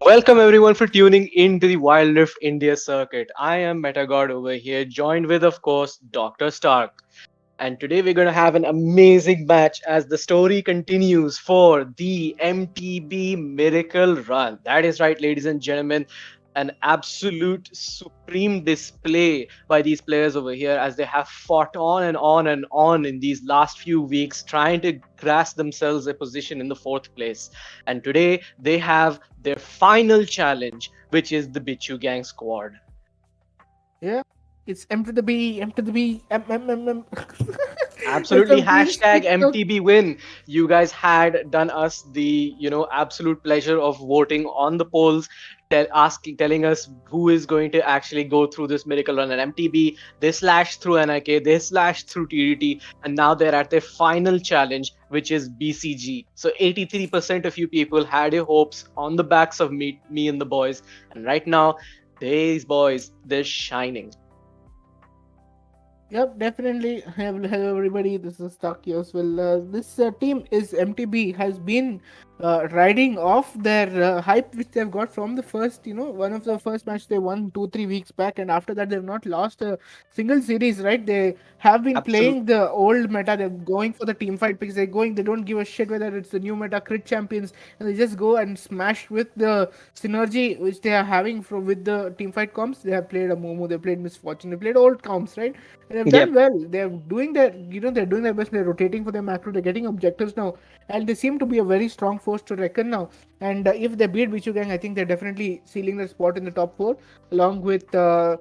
Welcome everyone for tuning into the Wildlife India circuit. I am MetaGod over here, joined with, of course, Dr. Stark. And today we're going to have an amazing match as the story continues for the MTB Miracle Run. That is right, ladies and gentlemen. An absolute supreme display by these players over here as they have fought on and on and on in these last few weeks, trying to grasp themselves a position in the fourth place. And today they have their final challenge, which is the BICHOO gang squad. Yeah, it's M to the B, M to the B, M. Absolutely. It's a Hashtag beast. MTB win. You guys had done us the, absolute pleasure of voting on the polls, telling us who is going to actually go through this miracle run at MTB. They slashed through NIK, they slashed through TGT, and now they're at their final challenge, which is BCG. So 83% of you people had your hopes on the backs of me and the boys. And right now, these boys, they're shining. Yep, definitely. Hello, everybody. This is Stark here as well. This team is MTB has been riding off their hype which they've got from the first, one of the first match they won 2-3 weeks back, and after that they've not lost a single series. Right? They have been playing the old meta. They're going for the team fight picks. They don't give a shit whether it's the new meta crit champions, and they just go and smash with the synergy which they are having with the team fight comps. They have played a Momo, they played Misfortune, they played old comps, right? And they've done well. They're doing their, they're doing their best. They're rotating for their macro. They're getting objectives now, and they seem to be a very strong force to reckon now. And if they beat BICHOO gang, I think they're definitely sealing their spot in the top 4, along with Dynasty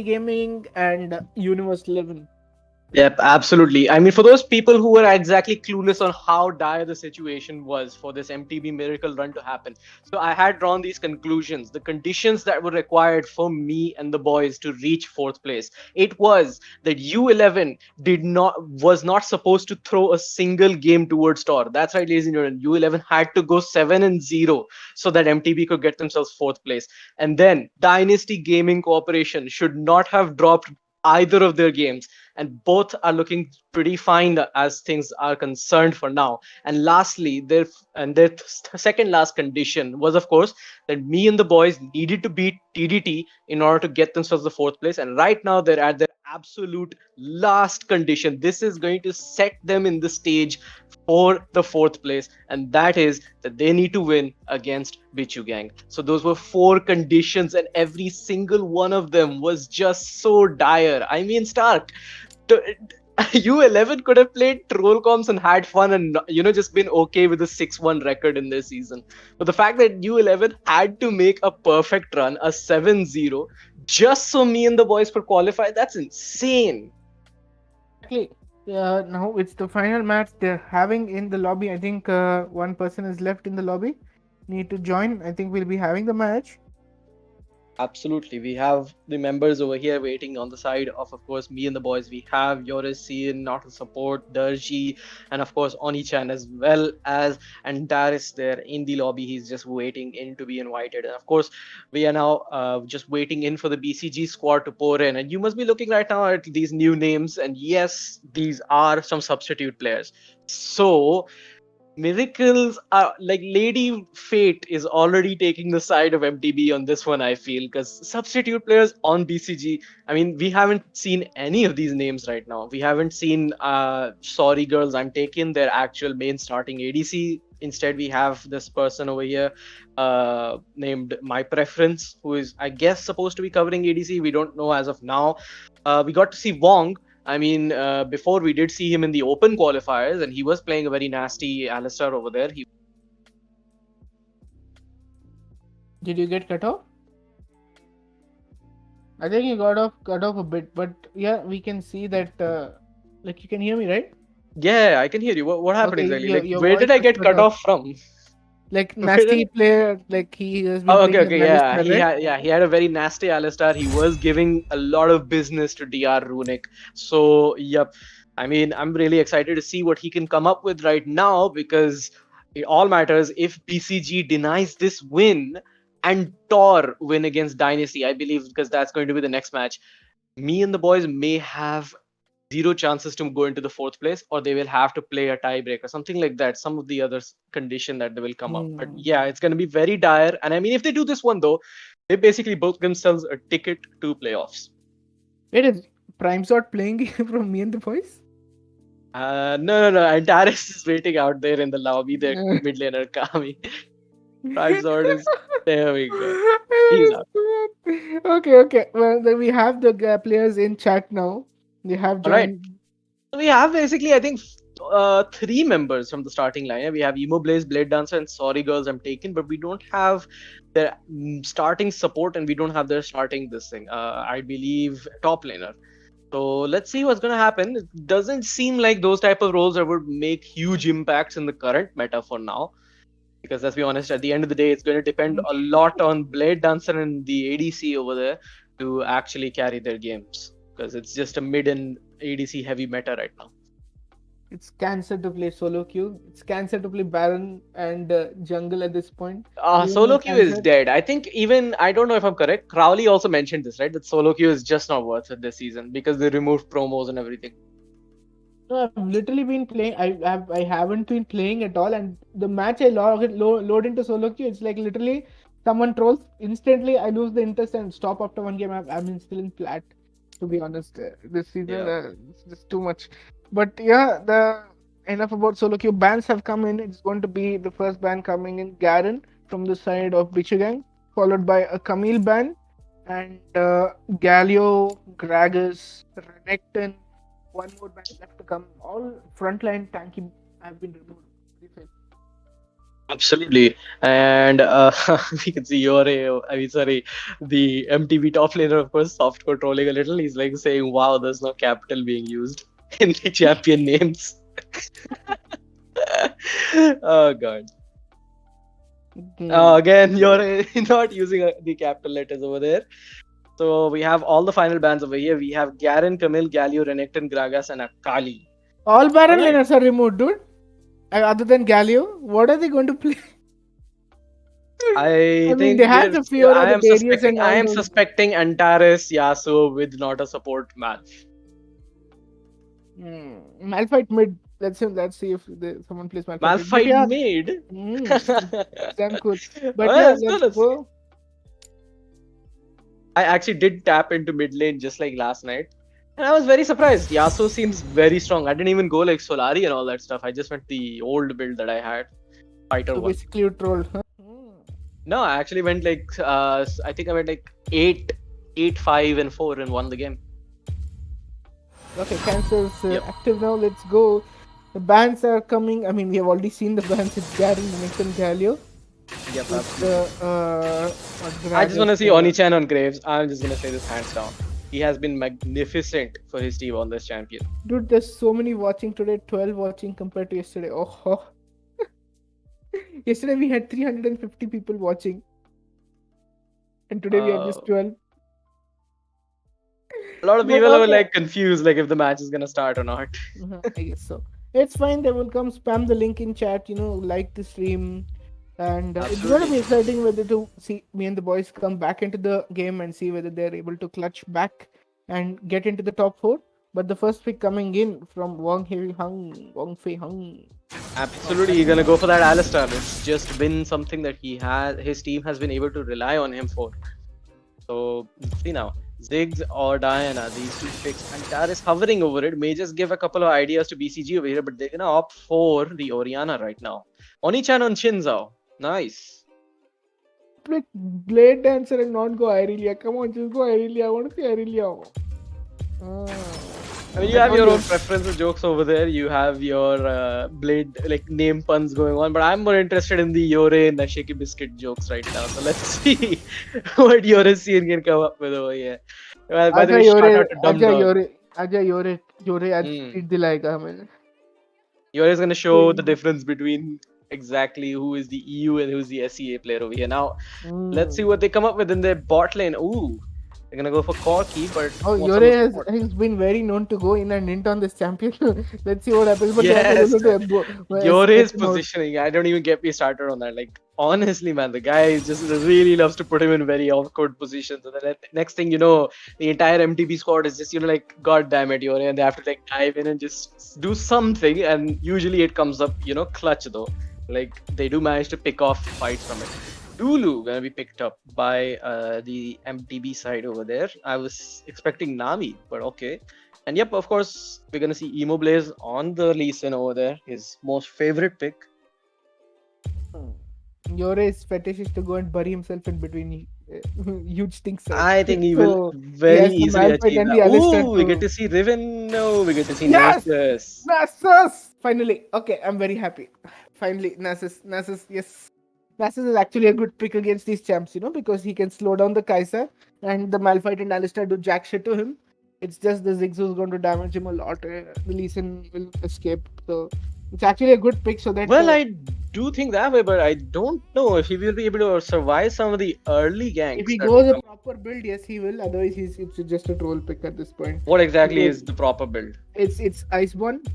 Gaming and Universe 11. Yep, absolutely. I mean, for those people who were exactly clueless on how dire the situation was for this MTB miracle run to happen, so I had drawn these conclusions, the conditions that were required for me and the boys to reach fourth place. It was that U11 was not supposed to throw a single game towards Tor. That's right, ladies and gentlemen. U11 had to go 7-0 so that MTB could get themselves fourth place. And then Dynasty Gaming Corporation should not have dropped either of their games, and both are looking pretty fine as things are concerned for now. And lastly, their second last condition was, of course, that me and the boys needed to beat TDT in order to get themselves the fourth place. And right now they're at their absolute last condition. This is going to set them in the stage for the fourth place, and that is that they need to win against BICHOO Gang. So those were four conditions, and every single one of them was just so dire. I mean, Stark, U11 could have played troll comps and had fun and just been okay with a 6-1 record in this season. But the fact that U11 had to make a perfect run, a 7-0, just so me and the boys could qualify, that's insane. Exactly. Now it's the final match they're having in the lobby. I think one person is left in the lobby. Need to join. I think we'll be having the match. Absolutely. We have the members over here waiting on the side of course, me and the boys. We have Yoris, Cian, Not Support, Darji, and of course, Oni-chan, as well as Antares there in the lobby. He's just waiting in to be invited. And of course, we are now just waiting in for the BCG squad to pour in. And you must be looking right now at these new names. And yes, these are some substitute players. So miracles are like Lady Fate is already taking the side of MTB on this one, I feel, because substitute players on BCG, I mean, we haven't seen any of these names right now. We haven't seen Sorry Girls, I'm taking their actual main starting ADC. Instead, we have this person over here named My Preference, who is, I guess, supposed to be covering ADC. We don't know as of now. We got to see Wong. I mean, before we did see him in the open qualifiers, and he was playing a very nasty Alistar over there. Did you get cut off? I think you got cut off a bit, but yeah, we can see that. Like, you can hear me, right? Yeah, I can hear you. What happened Okay, exactly? your Where voice did I was get cut cut off. off from? Like, nasty player, like he has been Oh, playing okay, with yeah. Alistar, He had a very nasty Alistar. He was giving a lot of business to DR Runic. So, yep. I mean, I'm really excited to see what he can come up with right now, because it all matters if BCG denies this win and Tor win against Dynasty, I believe, because that's going to be the next match. Me and the boys may have zero chances to go into the fourth place, or they will have to play a tiebreaker, something like that. Some of the other condition that they will come up. But yeah, it's going to be very dire. And I mean, if they do this one though, they basically both themselves a ticket to playoffs. Wait, is Prime Sword playing from me and the boys? No. Antares is waiting out there in the lobby. The mid laner Kami. Prime Sword is there. We go. He's out. Okay. Well, then we have the players in chat now. They have joined. All right. So we have basically, I think, 3 members from the starting line. We have Emo Blaze, Blade Dancer, and Sorry Girls, I'm taken, but we don't have their starting support, and we don't have their starting this thing. I believe top laner. So let's see what's gonna happen. It doesn't seem like those type of roles that would make huge impacts in the current meta for now. Because let's be honest, at the end of the day, it's going to depend a lot on Blade Dancer and the ADC over there to actually carry their games. Because it's just a mid and ADC heavy meta right now. It's cancer to play solo queue. It's cancer to play Baron and jungle at this point. Solo queue is dead. I think even, I don't know if I'm correct, Crowley also mentioned this, right? That solo queue is just not worth it this season because they removed promos and everything. No, I've literally been playing. I haven't been playing at all. And the match I load into solo queue, it's like literally someone trolls instantly. I lose the interest and stop after one game. I'm still in flat. To be honest, this season it's just too much. But yeah, enough about solo queue. Bans have come in. It's going to be the first ban coming in, Garen from the side of BICHOO Gang, followed by a Camille ban, and Galio, Gragas, Renekton. One more ban left to come. All frontline tanky have been removed. Absolutely. And we can see the MTV top laner, of course, soft controlling a little. He's like saying, wow, there's no capital being used in the champion names. Oh, God. Again, you're not using the capital letters over there. So we have all the final bans over here. We have Garen, Camille, Galio, Renekton, Gragas, and Akali. All Baron laners are removed, dude. Other than Galio, what are they going to play? I mean, they have the Fiora, I am suspecting Antares, Yasuo with not a support match. Malphite mid. Let's see if someone plays Malphite. Malphite mid? Damn cool. But let's go. I actually did tap into mid lane just like last night. And I was very surprised. Yasuo seems very strong. I didn't even go like Solari and all that stuff. I just went the old build that I had, Fighter So 1. basically, you trolled. Huh? No, I actually went like I think I went like 8, 5, and 4 and won the game. Okay, Cancer's Yep. active now. Let's go. The bans are coming. I mean, we have already seen the bans. It's Garen, Nix, and Galio. Yep, It's I just want to see Oni-chan on Graves. I'm just gonna say this hands down. He has been magnificent for his team on this champion. Dude, there's so many watching today. 12 watching compared to yesterday. Oh, yesterday we had 350 people watching, and today we have just 12. A lot of But people are okay. like confused, like if the match is gonna start or not. I guess so. It's fine. They will come spam the link in chat. Like the stream, and it's gonna be exciting whether to see me and the boys come back into the game and see whether they're able to clutch back and get into the top 4. But the first pick coming in from Wang Fei Hung. Absolutely, he's gonna go for that Alistar. It's just been something that his team has been able to rely on him for. So see now, Ziggs or Diana, these two picks, and Tar is hovering over it. May just give a couple of ideas to BCG over here, but they're gonna opt for the Orianna right now. Oni-chan on Shinzao, nice. Like Blade Dancer and not go Irelia. Come on, just go Irelia. I want to see Irelia. I mean, you have your own preferences, jokes over there. You have your Blade like name puns going on, but I'm more interested in the Yore and the Shaky Biscuit jokes right now. So let's see what Yore scene can come up with over here. Well, by the way, shout out to Dumb Dog. Aja Yore आज treat दिलाएगा हमें. Yore is gonna show the difference between exactly who is the EU and who's the SEA player over here. Now, let's see what they come up with in their bot lane. Ooh. They're gonna go for Corki, but Yore has been very known to go in and int on this champion. Let's see what happens. But yes, Yore's positioning. I don't even get me started on that. Like honestly, man, the guy just really loves to put him in very awkward positions. And then next thing you know, the entire MTB squad is just like, God damn it, Yore, and they have to like dive in and just do something. And usually it comes up, clutch though. Like they do manage to pick off fights from it. Dulu gonna be picked up by the MTB side over there. I was expecting Nami, but okay. And yep, of course, we're gonna see Emo Blaze on the Lee Sin over there, his most favorite pick. Yore's fetish is to go and bury himself in between huge things. I think he will very easily achieve that. Ooh, we get to see Riven. No, we get to see Nasus. Nasus! Finally. Okay, I'm very happy. Finally, Nasus, yes. Nasus is actually a good pick against these champs, because he can slow down the Kai'Sa and the Malphite and Alistar do jack shit to him. It's just the Ziggs who's going to damage him a lot. The Lee Sin will escape. So it's actually a good pick. So that. Well, I do think that way, but I don't know if he will be able to survive some of the early ganks. If he goes a proper build, yes, he will. Otherwise, it's just a troll pick at this point. What exactly is the proper build? It's Iceborne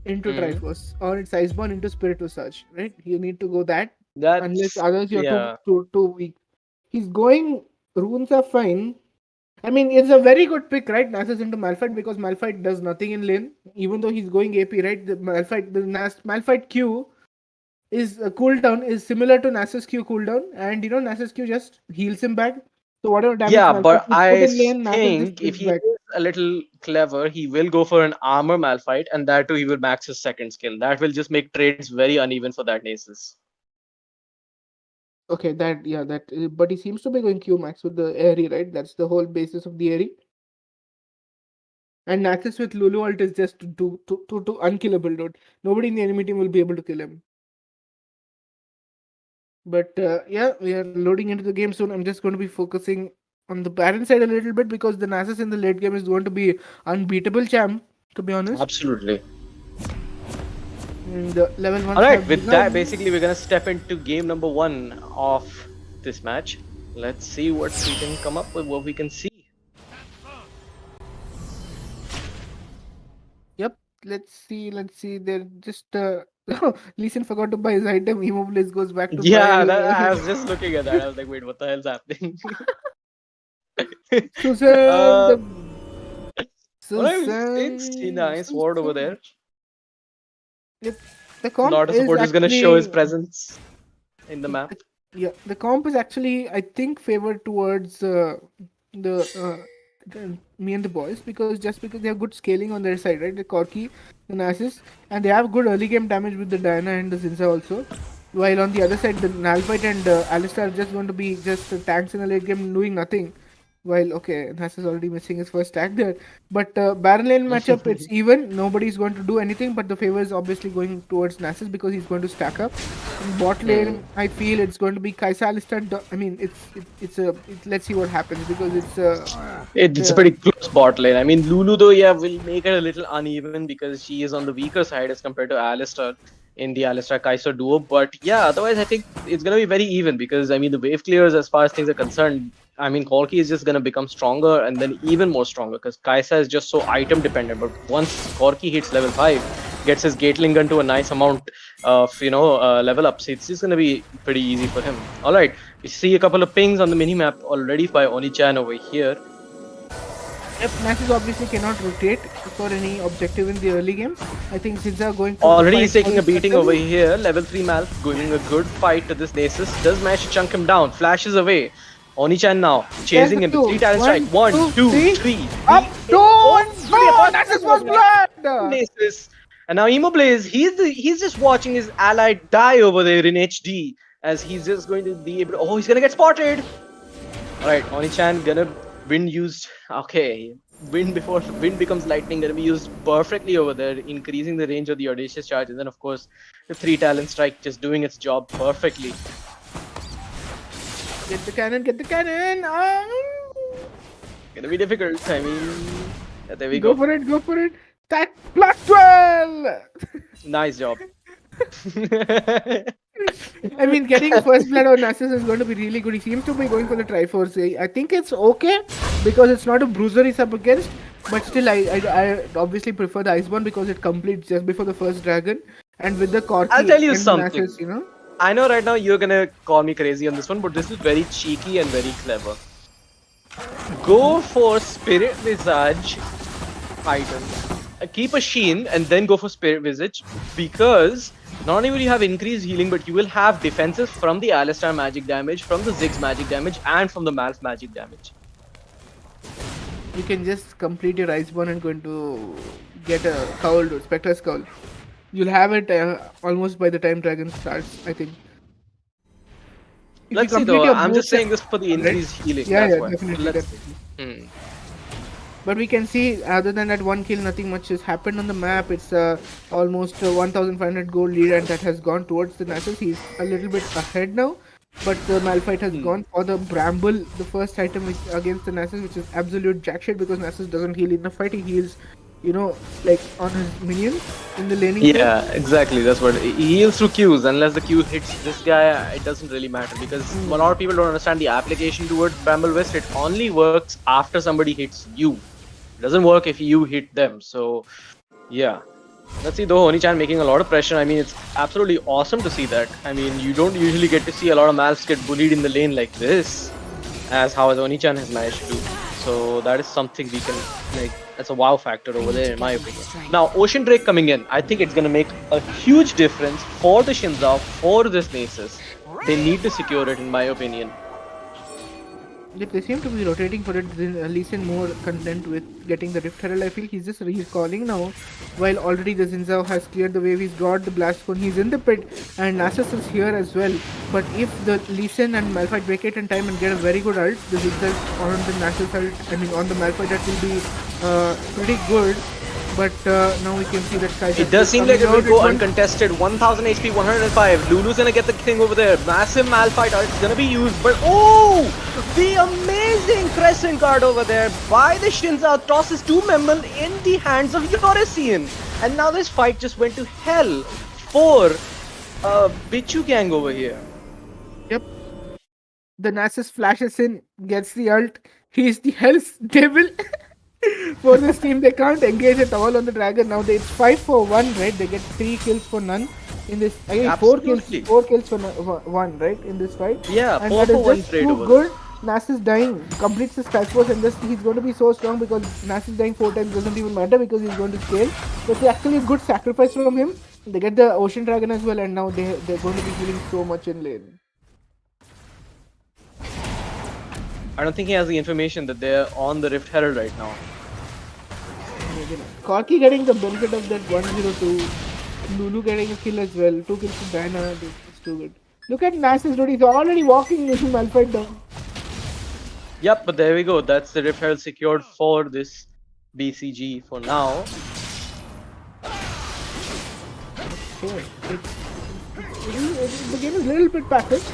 into Triforce, or it's Iceborne into Spiritus Surge, right? You need to go that. Unless others you're too weak. He's going. Runes are fine. I mean, it's a very good pick, right? Nasus into Malphite, because Malphite does nothing in lane, even though he's going AP, right? The Malphite Q is cooldown is similar to Nasus Q cooldown, and Nasus Q just heals him back. So whatever damage. Yeah, but I think if he is a little clever, he will go for an armor Malphite, and that too he will max his second skill. That will just make trades very uneven for that Nasus. Okay, but he seems to be going Q max with the Airy, right? That's the whole basis of the Airy. And Nasus with Lulu ult is just to unkillable, dude. Nobody in the enemy team will be able to kill him. But we are loading into the game soon. I'm just going to be focusing on the Baron side a little bit, because the Nasus in the late game is going to be unbeatable champ, to be honest. Absolutely. And level 1. Alright, with that, basically, we're gonna step into game number 1 of this match. Let's see what we can come up with, what we can see. Yep, let's see. They're just Lee Sin forgot to buy his item. Emo Blaze goes back to I was just looking at that. I was like, wait, what the hell's happening? Susan. It's nice ward over there. Yep. The comp Not a support is gonna show his presence in the map. Yeah, the comp is actually, I think, favored towards the me and the boys, because they have good scaling on their side, right? The Corki, the Nasus, and they have good early game damage with the Diana and the Zinza also. While on the other side, the Nalphite and Alistar are just going to be just tanks in the late game doing nothing. While okay, Nasus is already missing his first tag there, but Baron lane matchup it's even. Nobody's going to do anything, but the favor is obviously going towards Nasus because he's going to stack up. In bot lane, I feel it's going to be Kaisa Alistar. I mean, let's see what happens because It's a pretty close bot lane. I mean, Lulu though, yeah, will make it a little uneven because she is on the weaker side as compared to Alistar in the Alistar Kai'Sa duo. But yeah, otherwise I think it's gonna be very even because I mean the wave clears as far as things are concerned. I mean, Corki is just gonna become stronger and then even more stronger because Kai'Sa is just so item dependent. But once Corki hits level 5, gets his Gatling gun to a nice amount of level ups, it's just gonna be pretty easy for him. All right, we see a couple of pings on the mini map already by Oni-chan over here. Yep, Nasus obviously cannot rotate for any objective in the early game. I think Zinza are going to already he's taking a beating over here. Level 3 Malf going a good fight to this Nasus. Does manage to chunk him down. Flashes away. Oni-chan now chasing him. 3 talent strike. 1, 2, 3. Up, don't! Nasus was blood! Nasus. And now Imoblaze, he's just watching his ally die over there in HD as he's just going to be able to, oh, he's gonna get spotted. Alright, Oni-chan gonna wind used. Okay, wind becomes lightning, gonna be used perfectly over there, increasing the range of the audacious charge, and then of course the 3 talent strike just doing its job perfectly. Get the cannon, get the cannon! Gonna be difficult. I mean, yeah, there we go. Go for it. That plus 12! Nice job. I mean, getting first blood on Nasus is going to be really good. He seems to be going for the Triforce. I think it's okay because it's not a bruiser he's up against. But still, I obviously prefer the Iceborne because it completes just before the first dragon. And with the Corki, I'll tell you something. Nasus, I know right now you're gonna call me crazy on this one, but this is very cheeky and very clever. Go for Spirit Visage items. Keep a Sheen and then go for Spirit Visage because not only will you have increased healing, but you will have defenses from the Alistar magic damage, from the Ziggs magic damage, and from the Malf magic damage. You can just complete your Iceborne and going to get a Cowl, Spectre's Cowl. You'll have it almost by the time Dragon starts, I think. Let's see though, I'm just saying this for the increased healing. Yeah, that's definitely. But we can see, other than that one kill, nothing much has happened on the map. It's almost 1,500 gold lead, and that has gone towards the Nasus. He's a little bit ahead now, but the Malphite has gone for the Bramble, the first item against the Nasus, which is absolute jack shit because Nasus doesn't heal in the fight. He heals, like on his minions in the laning. Yeah, exactly. That's what he heals through Qs. Unless the Q hits this guy, it doesn't really matter because a lot of people don't understand the application towards Bramble West. It only works after somebody hits you. It doesn't work if you hit them. So, yeah. Let's see though, Oni-chan making a lot of pressure. I mean, it's absolutely awesome to see that. I mean, you don't usually get to see a lot of Malfs get bullied in the lane like this, as how Oni-chan has managed to do. So that is something we can, that's a wow factor over there in my opinion. Now, Ocean Drake coming in, I think it's going to make a huge difference for the Shinzao, for this Nasus. They need to secure it in my opinion. If they seem to be rotating for it, then Lee Sin more content with getting the Rift Herald. I feel he's just recalling now, while already the Zinzao has cleared the wave. He's got the Blast Cone, he's in the pit, and Nasus is here as well. But if the Lee Sin and Malphite break it in time and get a very good ult, the Zinzao on the Nasus ult, I mean on the Malphite, that will be pretty good. But now we can see that Kai'Sa. It does seem like it will go uncontested. 1000 HP, 105. Lulu's gonna get the thing over there. Massive Malphite ult is gonna be used. But oh! The amazing Crescent guard over there by the Shinzao tosses 2 Memel in the hands of Yorisian. And now this fight just went to hell for BICHOO gang over here. Yep. The Nasus flashes in, gets the ult. He's the Hell's Devil. For this team, they can't engage at all on the dragon. Now it's 5-for-1, right? They get 3 kills for none in this. Again, 4 kills for 1, right? In this fight. Yeah, and 4 for 1 trade over good. Nasus dying completes his catch force, and he's going to be so strong because Nasus dying 4 times doesn't even matter because he's going to scale. But it's actually a good sacrifice from him. They get the Ocean Dragon as well, and now they're going to be healing so much in lane. I don't think he has the information that they're on the Rift Herald right now. Corki getting the benefit of that 102. Lulu getting a kill as well. 2 kills to Diana. This is too good. Look at Nasus, dude. He's already walking Malphite down. Yep, but there we go. That's the Rift Herald secured for this BCG for now. Okay. The game is a little bit passive,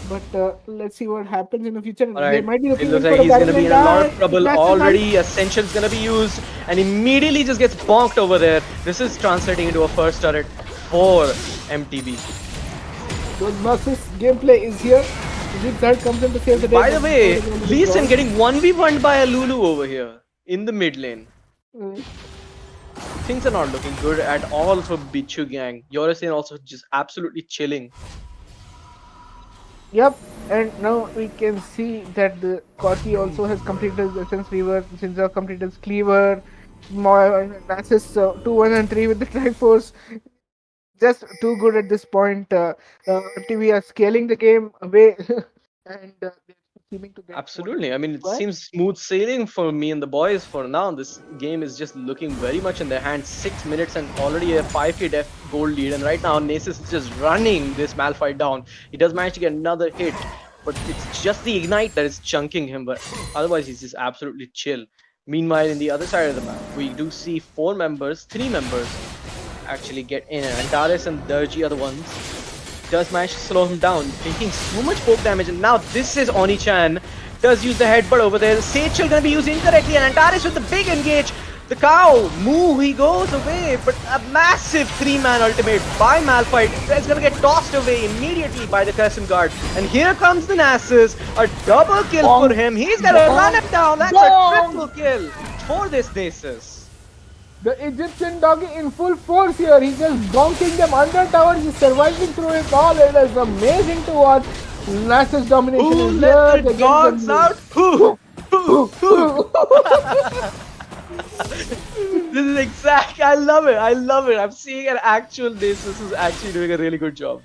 but let's see what happens in the future. All right. They might be looking It looks for like a he's going to be in a lot of Garden trouble Nasus already. Ascension's going to be used and immediately just gets bonked over there. This is translating into a first turret for MTB. Those Nasus gameplay is here. Zigzag comes in to save the day. By the way, Lee Sin getting 1v1'd by a Lulu over here in the mid lane. Things are not looking good at all for BICHOO gang. Yorisen also just absolutely chilling. Yep, and now we can see that the Corki also has completed his Essence Reaver, Shinza completed his Cleaver, Nasus 2, 1 and 3 with the Triforce. Just too good at this point. TV are scaling the game away and they're seeming to get Absolutely. I mean, it seems smooth sailing for me and the boys for now. This game is just looking very much in their hands. 6 minutes and already a 5k def gold lead. And right now, Nasus is just running this Malphite down. He does manage to get another hit, but it's just the Ignite that is chunking him. But otherwise, he's just absolutely chill. Meanwhile, in the other side of the map, we do see 3 members actually get in. And Antares and Durji are the ones. Does manage to slow him down, taking so much poke damage. And now this is Oni-chan. Does use the headbutt over there. Seichel gonna be used incorrectly. And Antares with the big engage. The cow, move, he goes away. But a massive 3-man ultimate by Malphite. That's gonna get tossed away immediately by the Crescent Guard. And here comes the Nasus. A double kill for him. He's gonna run him down. That's a triple kill for this Nasus. The Egyptian doggy in full force here. He's just bonking them under towers. He's surviving through it all. It is amazing to watch. Nasus domination Who is let here. the dogs out? Who? This is exact. I love it. I love it. I'm seeing an actual Nasus who's actually doing a really good job.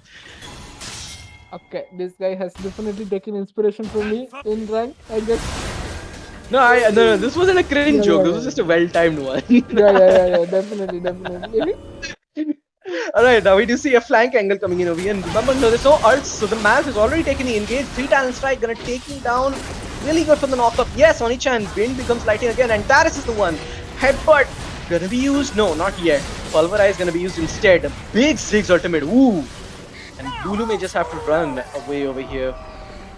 Okay, this guy has definitely taken inspiration from me in rank. I guess. No, this wasn't a cringe joke. This was just a well-timed one. yeah, definitely. Alright, now we do see a flank angle coming in over here. And remember, no, there's no ults, so the Malf is already taken the engage. 3 talent strike, gonna take him down. Really good for the knock-up. Yes, Oni-chan, wind becomes lighting again, and Darius is the one. Headbutt, gonna be used? No, not yet. Pulverize gonna be used instead. A big Ziggs ultimate, ooh! And Lulu may just have to run away over here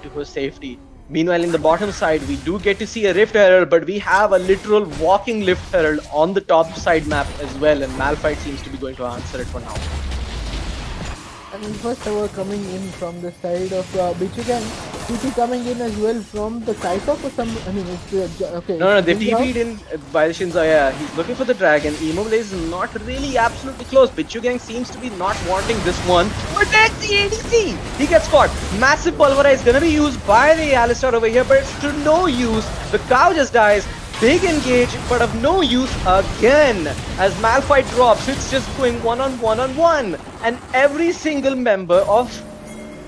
to her safety. Meanwhile, in the bottom side, we do get to see a Rift Herald, but we have a literal walking Rift Herald on the top side map as well, and Malphite seems to be going to answer it for now. I mean, first tower coming in from the side of BICHOO gang. TP coming in as well from the Kaisa for some. I mean, it's okay. No, they've TP'd in by the Shinza. Yeah, he's looking for the dragon. Immobile is not really absolutely close. BICHOO gang seems to be not wanting this one. But that's the ADC! He gets caught. Massive Pulverize gonna be used by the Alistar over here, but it's to no use. The cow just dies. Big engage, but of no use again. As Malphite drops, it's just going one-on-one. And every single member of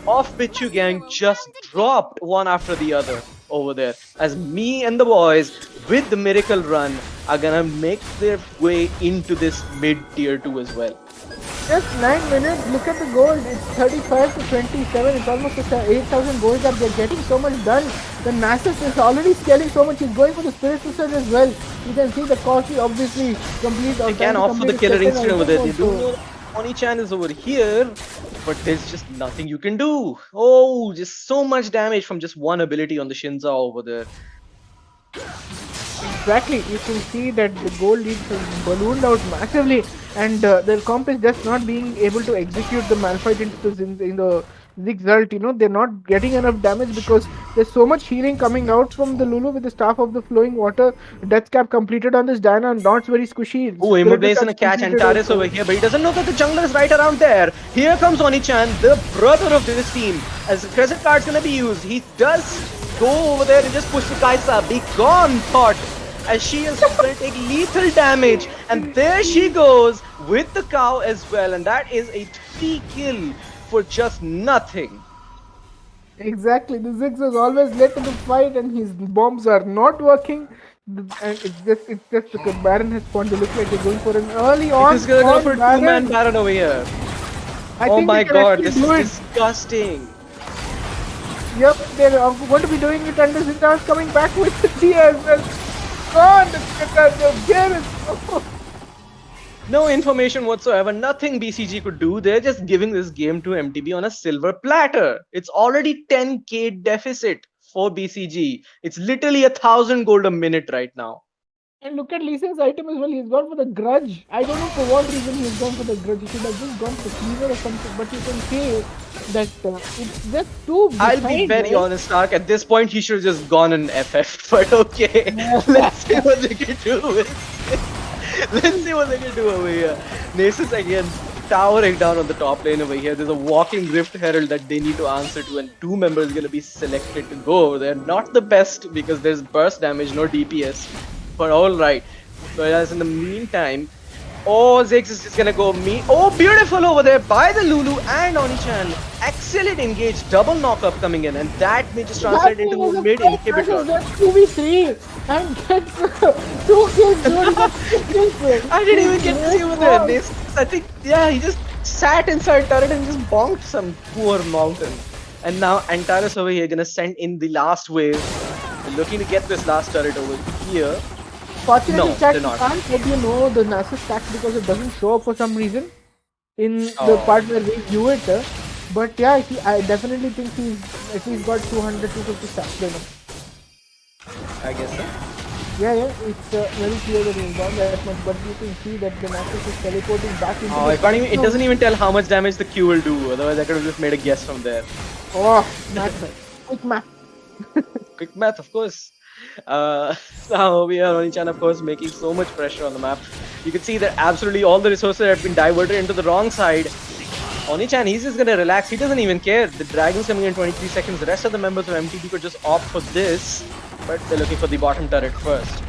BICHOO gang just dropped one after the other over there. As me and the boys with the miracle run are gonna make their way into this mid-tier 2 as well. Just 9 minutes, look at the gold, it's 35 to 27, it's almost 8,000 gold that they're getting so much done. The Nasus is already scaling so much, he's going for the Spirit Surge as well. You can see the Corki obviously complete. They can offer the killer instant over there. They do know Oni-chan is over here, but there's just nothing you can do. Oh, just so much damage from just one ability on the Shinza over there. Exactly, you can see that the gold lead has ballooned out massively, and their comp is just not being able to execute the Malphite into the Ziggs ult. You know, they're not getting enough damage because there's so much healing coming out from the Lulu with the Staff of the Flowing Water. Death Cap completed on this Diana, not very squishy. Oh, Immobile is gonna catch Antares over here, but he doesn't know that the jungler is right around there. Here comes Oni-chan, the brother of this team. As the Crescent Card's gonna be used, he does go over there and just push the Kaisa. Be gone, thought. As she is going to take lethal damage, and there she goes with the cow as well, and that is a 3 kill for just nothing. Exactly. The Ziggs was always late to the fight, and his bombs are not working. And it's just because Baron has spawned. They look like they're going for an early He's just on gonna go for spawn two-man Baron. Baron over here. I Oh think they my can god, actually this is do it. disgusting. Yep, they're going to be doing it, and Zinda's coming back with the T as well. God, the gear is. No information whatsoever, nothing BCG could do. They're just giving this game to MTB on a silver platter. It's already 10k deficit for BCG. It's literally 1,000 gold a minute right now. And look at Lisa's item as well. He's gone for the grudge. I don't know for what reason he's gone for the grudge. He should have just gone for cleaver or something. But you can say that it's just too I'll be behind, very right? honest, Stark. At this point, he should have just gone and FF. But okay, let's see what they can do. Let's see what they can do over here. Nasus again towering down on the top lane over here. There's a walking Rift Herald that they need to answer to, and two members are going to be selected to go. They're not the best because there's burst damage, no DPS. But alright. Whereas in the meantime, oh, Ziggs is just gonna go me. Oh, beautiful over there by the Lulu and Oni-chan. Excellent engage, double knock-up coming in, and that may just translate into a mid inhibitor. 2v3 and gets 2 kills, dude. He got 3 kills. I didn't even get to see over there. I think, yeah, he just sat inside turret and just bonked some poor mountain. And now Antares over here gonna send in the last wave. They're looking to get this last turret over here. Fortunately, No, chat, they're you not. can't let you know the Nasus stacks because it doesn't show up for some reason in the Oh. part where we view it. But yeah, I definitely think he's at least got 200, 250 stacks right now. I guess so. Yeah, it's very clear that he's gone that much, but you can see that the Nasus is teleporting back into Oh, the I can't even, it zone. doesn't even tell how much damage the Q will do. Otherwise, I could have just made a guess from there. Oh, math. Quick math. Quick math, of course. Now we are Oni-chan, of course, making so much pressure on the map. You can see that absolutely all the resources have been diverted into the wrong side. Oni-chan, he's just gonna relax. He doesn't even care. The dragon's coming in 23 seconds. The rest of the members of MTB could just opt for this, but they're looking for the bottom turret first.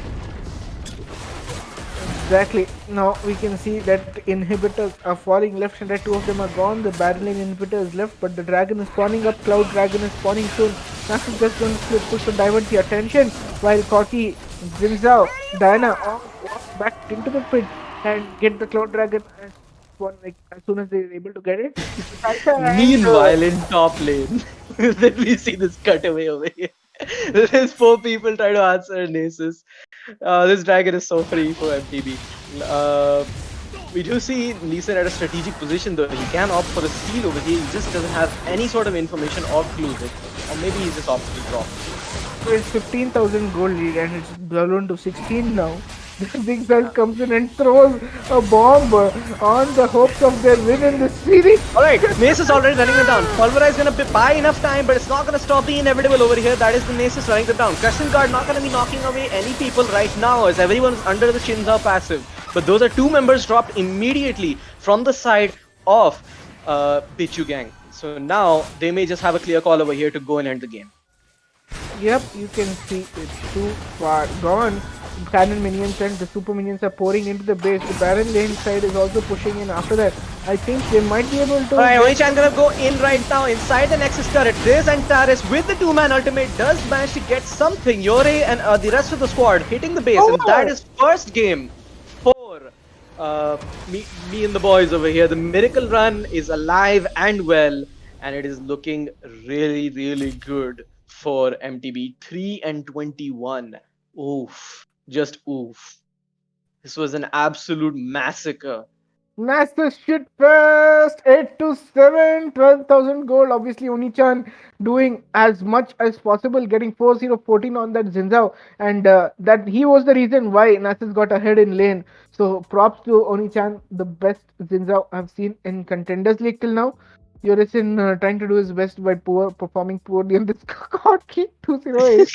Exactly. Now we can see that inhibitors are falling left and right. 2 of them are gone. The barreling inhibitor is left, but the dragon is spawning up. Cloud dragon is spawning soon. Nasus just going to push to divert the attention while Corki, Zinzao, Diana all walk back into the pit and get the cloud dragon and spawn like as soon as they're able to get it. Meanwhile, in top lane, then we see this cutaway over here. There's 4 people trying to answer Nasus. This dragon is so free for MTB. We do see Lee Sin at a strategic position though. He can opt for a steal over here. He just doesn't have any sort of information or clues. Or maybe he's just opted to drop. It's 15,000 gold lead and it's ballooned to 16 now. The Big Bell comes in and throws a bomb on the hopes of their win in this series. Alright, Mace is already running them down. Pulverize is gonna buy enough time, but it's not gonna stop the inevitable over here. That is the Nasus running them down. Crescent Guard not gonna be knocking away any people right now as everyone's under the Shinzao passive. But those are 2 members dropped immediately from the side of BICHOO gang. So now they may just have a clear call over here to go and end the game. Yep, you can see it's too far gone. Cannon minions and the super minions are pouring into the base. The Baron lane side is also pushing in after that. I think they might be able to... Alright, Oni-chan gonna go in right now inside the Nexus turret. This Antares with the 2-man ultimate does manage to get something. Yore and the rest of the squad hitting the base, and that is first game for me and the boys over here. The miracle run is alive and well, and it is looking really, really good for MTB. 3-21. Oof. Just oof. This was an absolute massacre. Master shit fest 8 to 7, 12,000 gold. Obviously, Oni-chan doing as much as possible, getting 4-0-14 on that Zinzao, and that he was the reason why Nasus got ahead in lane. So props to Oni-chan, the best Zinzao I've seen in Contenders League till now. Yorisin trying to do his best by performing poorly in this God Key 208.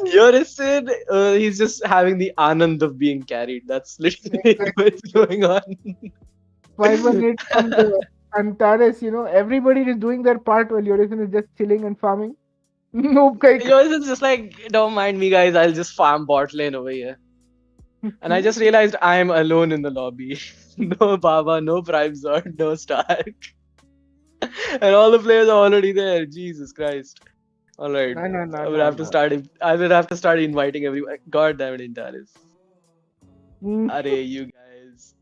Yorisin, he's just having the anand of being carried. That's literally what's going on. 518 from the Antares, everybody is doing their part while Yorisin is just chilling and farming. Noob kike. Yorisin's just like, don't mind me, guys. I'll just farm bot lane over here. And I just realized I'm alone in the lobby. No Baba, no Prime Zord, no Stark. And all the players are already there. Jesus Christ. All right. No, no, no, I will no, have to no. start. I will have to start inviting everyone. God damn it, Intalis. Mm. Are you guys?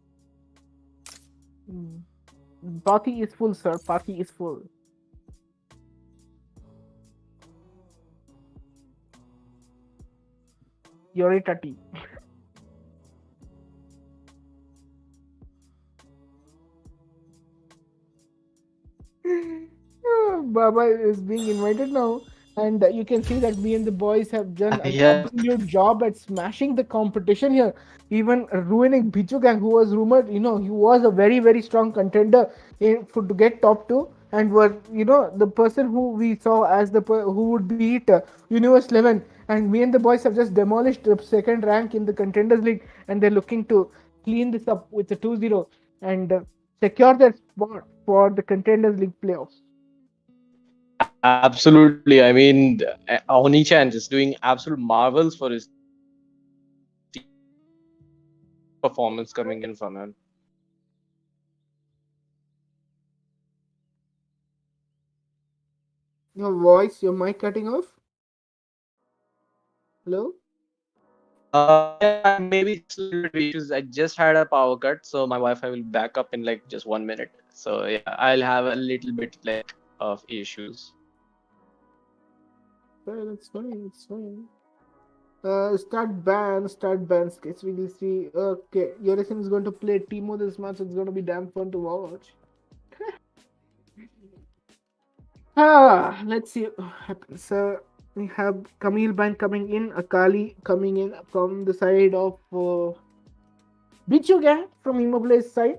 Party is full, sir. Party is full. You're a tutty. Baba is being invited now, and you can see that me and the boys have done an Yeah. absolute job at smashing the competition here, even ruining BICHOO Gang, who was rumored, he was a very, very strong contender to get top two, and were, the person who we saw as who would beat Universe 11, and me and the boys have just demolished the second rank in the Contenders League, and they're looking to clean this up with a 2-0 and secure their spot for the Contenders League playoffs. Absolutely. I mean, Oni-chan just doing absolute marvels for his performance coming in from him. Your voice, your mic cutting off? Hello? Yeah, maybe just a little bit of issues. I just had a power cut, so my Wi-Fi will back up in like just 1 minute. So yeah, I'll have a little bit like of issues. Yeah, that's fine. It's fine. Start ban. Sketch we see. Okay, Yorison is going to play Timo this match. It's going to be damn fun to watch. Let's see what happens. We have Camille Band coming in, Akali coming in from the side of BICHOO Gang from Immoble's side.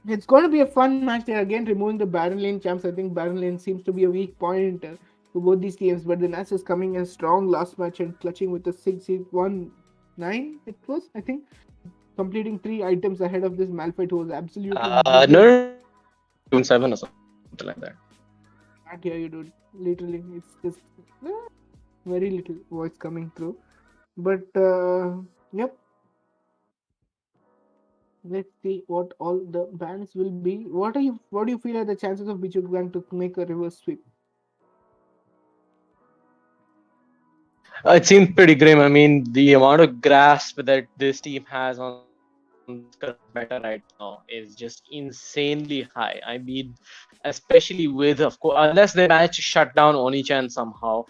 It's going to be a fun match. They're again removing the Baron Lane champs. I think Baron Lane seems to be a weak point to both these teams, but the Nats is coming in strong last match and clutching with a 6-1-9. It was, I think, completing 3 items ahead of this Malphite, who was absolutely No, 7 or something like that. can't hear you, dude. Literally, it's just very little voice coming through. But yep. Let's see what all the bans will be. What do you feel are the chances of BICHOO Gang to make a reverse sweep? It seems pretty grim. I mean, the amount of grasp that this team has on current meta right now is just insanely high. I mean, especially with, of course, unless they manage to shut down Oni-chan somehow,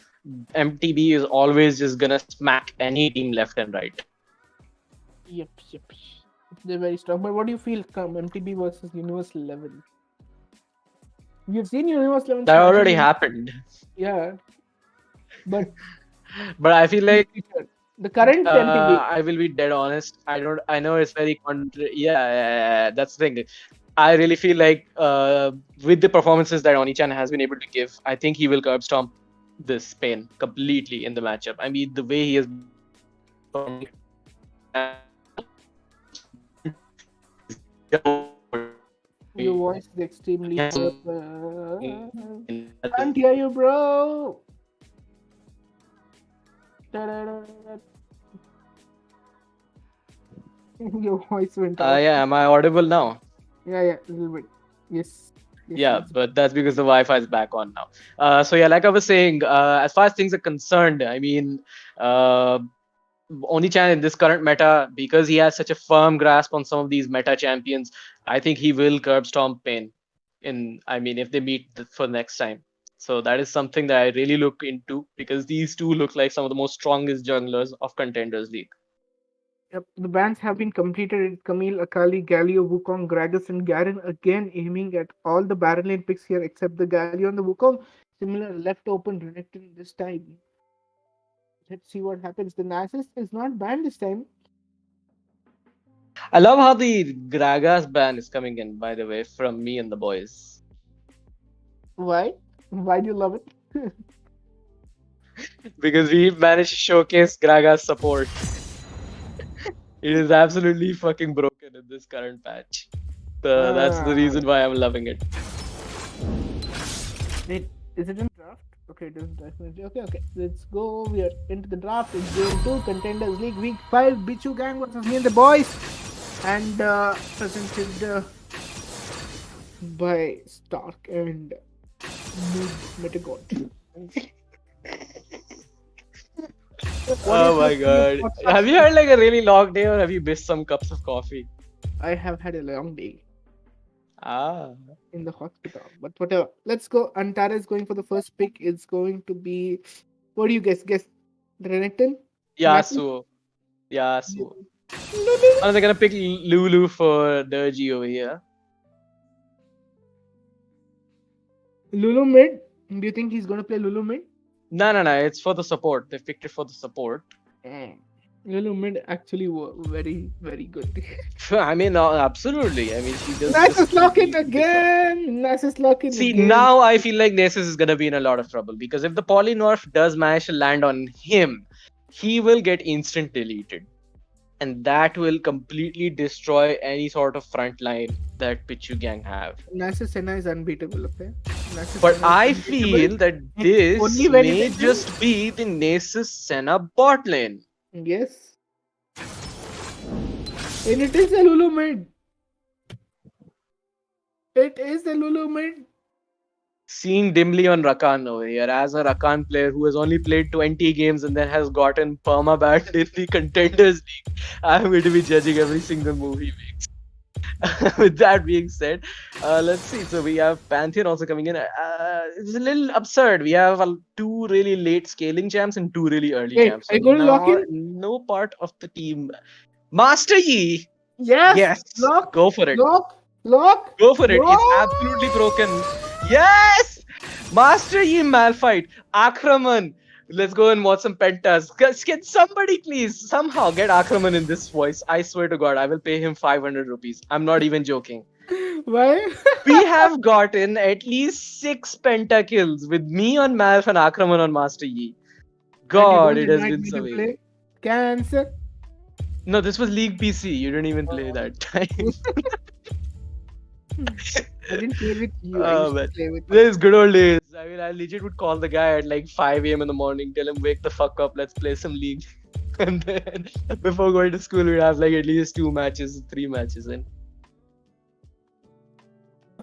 MTB is always just gonna smack any team left and right. Yep. They're very strong. But what do you feel come MTB versus Universe 11? We've seen Universe 11. That already happened. Yeah. But I feel like the current MTB. I will be dead honest. I know it's very yeah, that's the thing. I really feel like with the performances that Oni-chan has been able to give, I think he will curb stomp this Spain completely in the matchup. I mean, the way he has your voice is extremely can't hear you, bro. Your voice went off. Yeah, am I audible now? Yeah, a little bit. Yes. Yeah, but that's because the Wi-Fi is back on now. So yeah, like I was saying, as far as things are concerned, I mean, Oni-chan in this current meta, because he has such a firm grasp on some of these meta champions, I think he will curb stomp Pain if they meet for next time. So that is something that I really look into, because these two look like some of the most strongest junglers of Contenders League. Yep, the bans have been completed. Camille, Akali, Galio, Wukong, Gragas, and Garen again aiming at all the Baron lane picks here except the Galio and the Wukong. Similar left open Renekton this time. Let's see what happens. The Nasus is not banned this time. I love how the Gragas ban is coming in, by the way, from me and the boys. Why? Why do you love it? Because we managed to showcase Gragas support. It is absolutely fucking broken in this current patch. That's the reason why I'm loving it. Wait, is it in draft? Okay, it is definitely. Okay. Let's go. We are into the draft. It's game 2, Contenders League, Week 5. BICHOO Gang versus me and the boys. And presented by Stark and Metagod. What are Oh your my thoughts on the god. podcast? Have you had like a really long day or have you missed some cups of coffee? I have had a long day Ah. in the hospital, but whatever. Let's go. Antara is going for the first pick. It's going to be. What do you guess? Guess Renekton? Nasus? Yasuo. Yasuo. Oh, they're gonna pick Lulu for Durgy over here. Lulu mid? Do you think he's going to play Lulu mid? No, no, no. It's for the support. They picked it for the support. Lulu mid actually were very, very good. I mean, absolutely. I mean, she does. Nasus lock it again! Nasus lock it See, again. now I feel like Nasus is gonna be in a lot of trouble because if the polymorph does manage to land on him, he will get instant deleted. And that will completely destroy any sort of front line that BICHOO gang have. Nasus Senna is unbeatable, okay? Nasus But Senna I is unbeatable. feel that And this only when it may is just be the Nasus Senna bot lane. Yes. And it is a Lulu mid. It is a Lulu mid. Seeing dimly on Rakan over here as a Rakan player who has only played 20 games and then has gotten permabanned in the Contenders League, I'm going to be judging every single move he makes. With that being said, let's see. So we have Pantheon also coming in. It's a little absurd. We have two really late scaling champs and two really early Wait, champs. are you going to lock in? No part of the team. Master Yi! Yes! Yes! Lock! Go for it. Lock! Go for it. Lock! It's absolutely broken. Yes! Master Yi Malphite. Akraman. Let's go and watch some pentas. Can somebody please somehow get Akraman in this voice? I swear to God, I will pay him 500 rupees. I'm not even joking. Why? We have gotten at least 6 pentakills with me on Malph and Akraman on Master Yi. God, it has been so amazing. Cancer. No, this was League PC. You didn't even play that time. I didn't play with you. I Oh, used man. to play with These good old days. I mean, I legit would call the guy at like 5 a.m. in the morning, tell him, wake the fuck up, let's play some League. And then before going to school, we'd have like at least 2 matches, 3 matches in.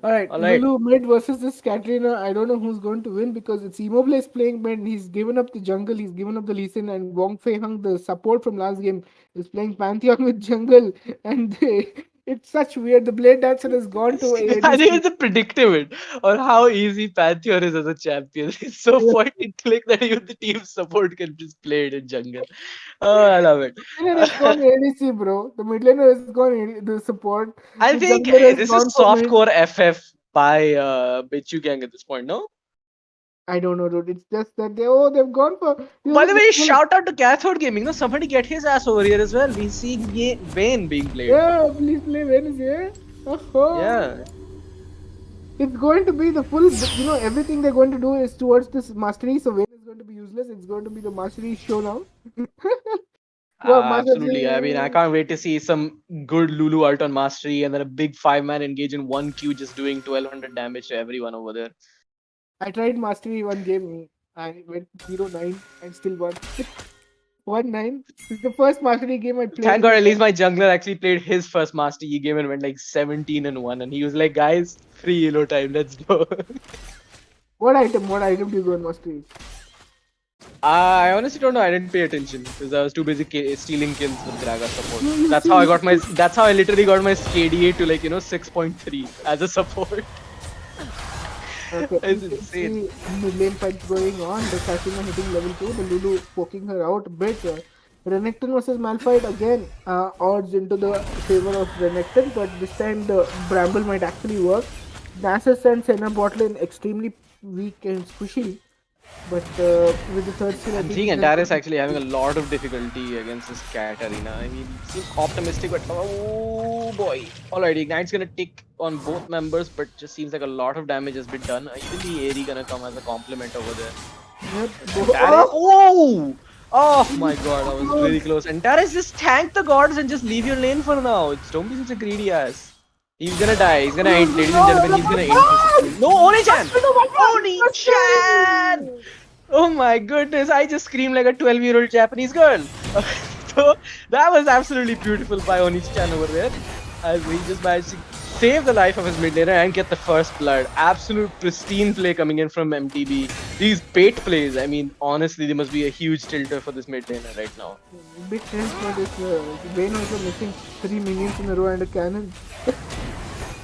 Alright, Alright. Lulu mid versus this Katrina. I don't know who's going to win because it's Immobile is playing mid. He's given up the jungle, he's given up the Lee Sin, and Wong Fei Hung, the support from last game, is playing Pantheon with jungle. And it's such weird. The Blade Dancer has gone to I think ADC. it's a predicament on how easy Pantheon is as a champion. It's so point click that even the team support can just play it in jungle. Oh, I love it. The mid laner has gone ADC, bro. The mid laner has gone the support. I The think jungler has this gone is for mid. softcore FF by BICHOO gang at this point, no? I don't know, dude. It's just that they've gone for. By the way, shout out to Cathode Gaming. No, somebody get his ass over here as well. We see Vayne being played. Yeah, please play Vayne here. Oh. Yeah. It's going to be the full, everything they're going to do is towards this mastery. So Vayne is going to be useless. It's going to be the mastery show now. Absolutely. I mean, I can't wait to see some good Lulu ult on mastery and then a big 5-man engage in 1Q just doing 1200 damage to everyone over there. I tried mastery one game. I went 0-9 and still won. 1-9. It's the first mastery game I played. Thank God, at least my jungler actually played his first Master Yi game and went like 17-1, and he was like, "Guys, free elo time, let's go." What item do you go in mastery? I honestly don't know. I didn't pay attention because I was too busy stealing kills with Graga support. That's how I got my. That's how I literally got my KDA to 6.3 as a support. Okay, It's insane. Mid lane fight going on. The Katrina hitting level 2. The Lulu poking her out a bit. Renekton versus Malphite again. Odds into the favor of Renekton, but this time the Bramble might actually work. Nasus and Senna bot lane extremely weak and squishy. But with the third skill, I think Antares actually having a lot of difficulty against this Katarina. I mean, seems optimistic, but oh boy. Alright, Ignite's gonna tick on both members, but just seems like a lot of damage has been done. Even the Aerie gonna come as a compliment over there. Yep. Oh! Oh my god, that was really close. Antares, just tank the gods and just leave your lane for now. Don't be such a greedy ass. He's gonna die. He's gonna end, ladies and gentlemen. He's gonna end. No, Oni-chan! Oni-chan! Oh my goodness, I just screamed like a 12-year-old Japanese girl. So that was absolutely beautiful by Oni-chan over there. As we just managed to save the life of his mid laner and get the first blood. Absolute pristine play coming in from MTB. These bait plays, I mean, honestly, they must be a huge tilter for this mid laner right now. Big chance for this. Vayne also missing 3 minions in a row and a cannon.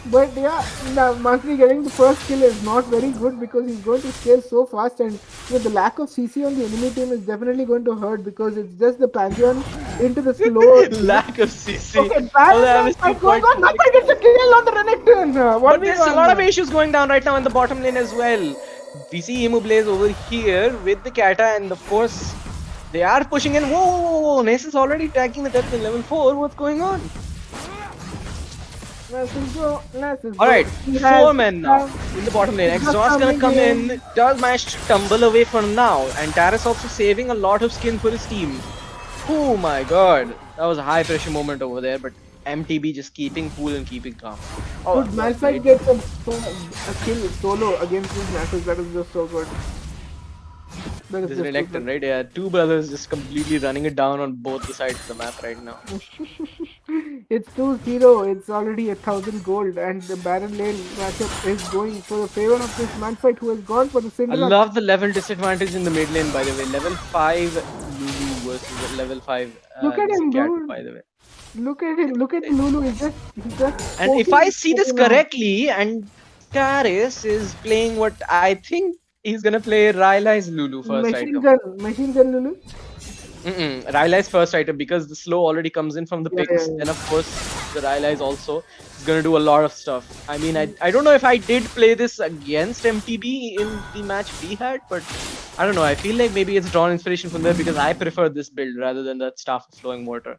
But yeah, now Masri getting the first kill is not very good because he's going to scale so fast, and the lack of CC on the enemy team is definitely going to hurt because it's just the Pantheon into the slow. Lack of CC. Okay, bad going on. Nothing gets a kill on the Renekton. But there's a lot of issues going down right now in the bottom lane as well. We see Immoblaze over here with the Kata, and of course, they are pushing in. Whoa, Nace is already tagging the depth in level 4. What's going on? Alright, 4 men now in the bottom lane. Exhaust gonna come in, does manage to tumble away for now, and Taris also saving a lot of skin for his team. Oh my god, that was a high pressure moment over there, but MTB just keeping cool and keeping calm. Oh, good, Malphite gets a kill solo against these matches. That is just so good. This is Renekton, right? Yeah, two brothers just completely running it down on both the sides of the map right now. It's 2-0. It's already 1,000 gold, and the Baron lane matchup is going for the favor of this Malphite who has gone for the single. I love the level disadvantage in the mid lane, by the way. Level 5 Lulu versus level 5 Look at him, Cat, dude. by the way. Look at him. Look at Lulu. He's just. And if I see this correctly, and Taris is playing what I think he's gonna play Rylai's Lulu first item. Machine gun Lulu? Rylai's first item, because the slow already comes in from the picks. Then of course the Rylai's also is gonna do a lot of stuff. I mean, I don't know if I did play this against MTB in the match we had, but I don't know. I feel like maybe it's drawn inspiration from there because I prefer this build rather than that Staff of Flowing Water.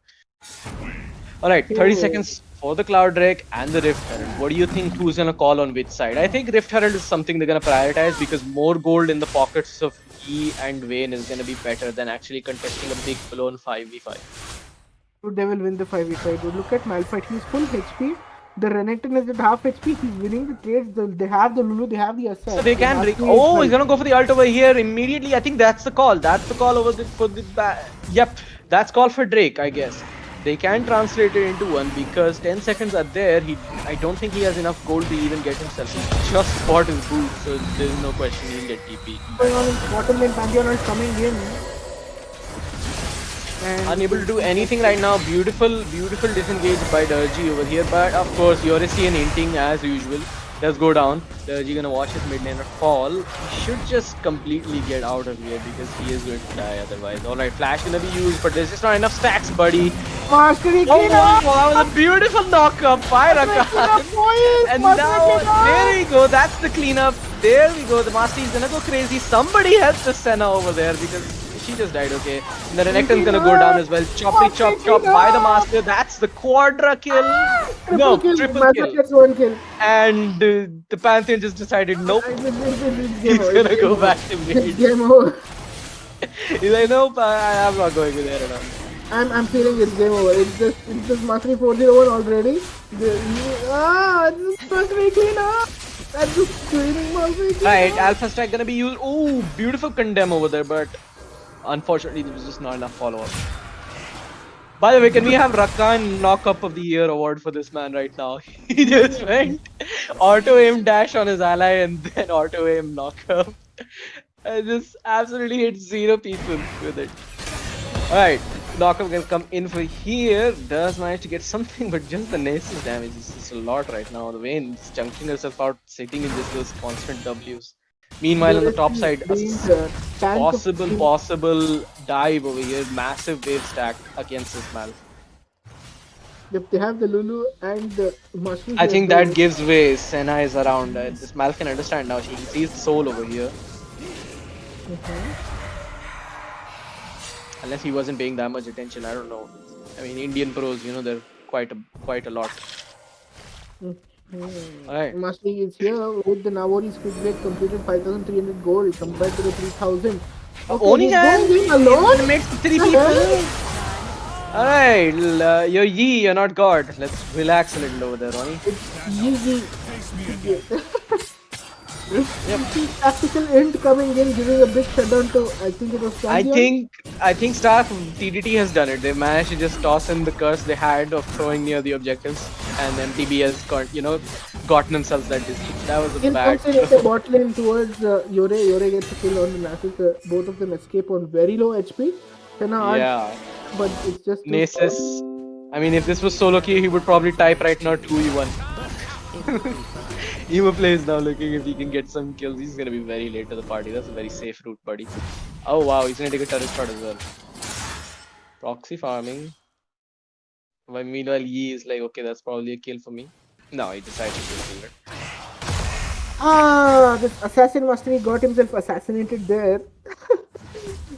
Alright, 30 seconds for the Cloud Drake and the Rift Herald. What do you think who's gonna call on which side? I think Rift Herald is something they're gonna prioritize because more gold in the pockets of E and Vayne is gonna be better than actually contesting a big blown 5v5. They will win the 5v5. Dude, look at Malphite, he's full HP. The Renekton is at half HP, he's winning the trades. They have the Lulu, they have the Asa. So they can oh, he's gonna go for the ult over here immediately. I think that's the call. That's the call over for the yep, that's call for Drake, I guess. They can translate it into one because 10 seconds are there. I don't think he has enough gold to even get himself. He just bought his boot, so there's no question he'll get TP. Going on in bottom lane, Pantheon is coming in. And unable to do anything right now. Beautiful disengage by Durgy over here. But of course, Yorisian hinting as usual. Does go down. Durgy gonna watch his mid laner fall. He should just completely get out of here because he is going to die otherwise. Alright, flash gonna be used, but there's just not enough stacks, buddy. Wow, that was a beautiful knockup by Rakan. And now, there we go. That's the cleanup. There we go. The Master is gonna go crazy. Somebody help the Senna over there because she just died, okay. And the Renekton's gonna go down as well. Chop by the Master. That's the quadra kill. No, triple kill. And the Pantheon just decided, nope. He's gonna go back to mid. Game over. He's like, nope, I'm not going with there at all. I'm feeling it's game over. It's just Mastery 4-0 already. It's Mastery clean up. That's just screaming Mastery clean. Right, Alpha Stack gonna be used. Oh, beautiful condemn over there, but unfortunately there was just not enough follow-up. By the way, can we have Rakan Knock-Up of the Year award for this man right now? He just went auto-aim dash on his ally and then auto-aim knock-up. And just absolutely hit 0 people with it. Alright, Knock-Up can come in for here. Does manage to get something, but just the Nace's damage is just a lot right now. The Vayne is chunking herself out, sitting in just those constant Ws. Meanwhile, on the top side, possible dive over here. Massive wave stack against this Mal. If they have the Lulu and the Mushroom, I think that gives way. Senna is around. This Mal can understand now. She sees the soul over here. Unless he wasn't paying that much attention, I don't know. I mean, Indian pros, you know, they're quite a lot. Alright. Mastery is here with the Navori Squid Break completed 5,300 gold compared to the 3,000. Okay, Oni alone? makes 3 people. Alright, you're Yi, you're not God. Let's relax a little over there, Oni. Tactical end coming in, giving a big shutdown to, I think it was Pantheon. I think staff TGT has done it. They managed to just toss in the curse they had of throwing near the objectives. and MTB has gotten themselves that distance. That was a In bad. comes in the bot lane towards Yore. Yore gets a kill on the Nasus. Both of them escape on very low HP. Senna art, Yeah, but it's just too Nasus. I mean, if this was solo queue, he would probably type right now 2v1. Emo plays now looking if he can get some kills. He's gonna be very late to the party. That's a very safe route, buddy. Oh wow, he's gonna take a turret shot as well. Proxy farming. While meanwhile, Yi is like, okay, that's probably a kill for me. No, he decided to kill it. This assassin mastery got himself assassinated there.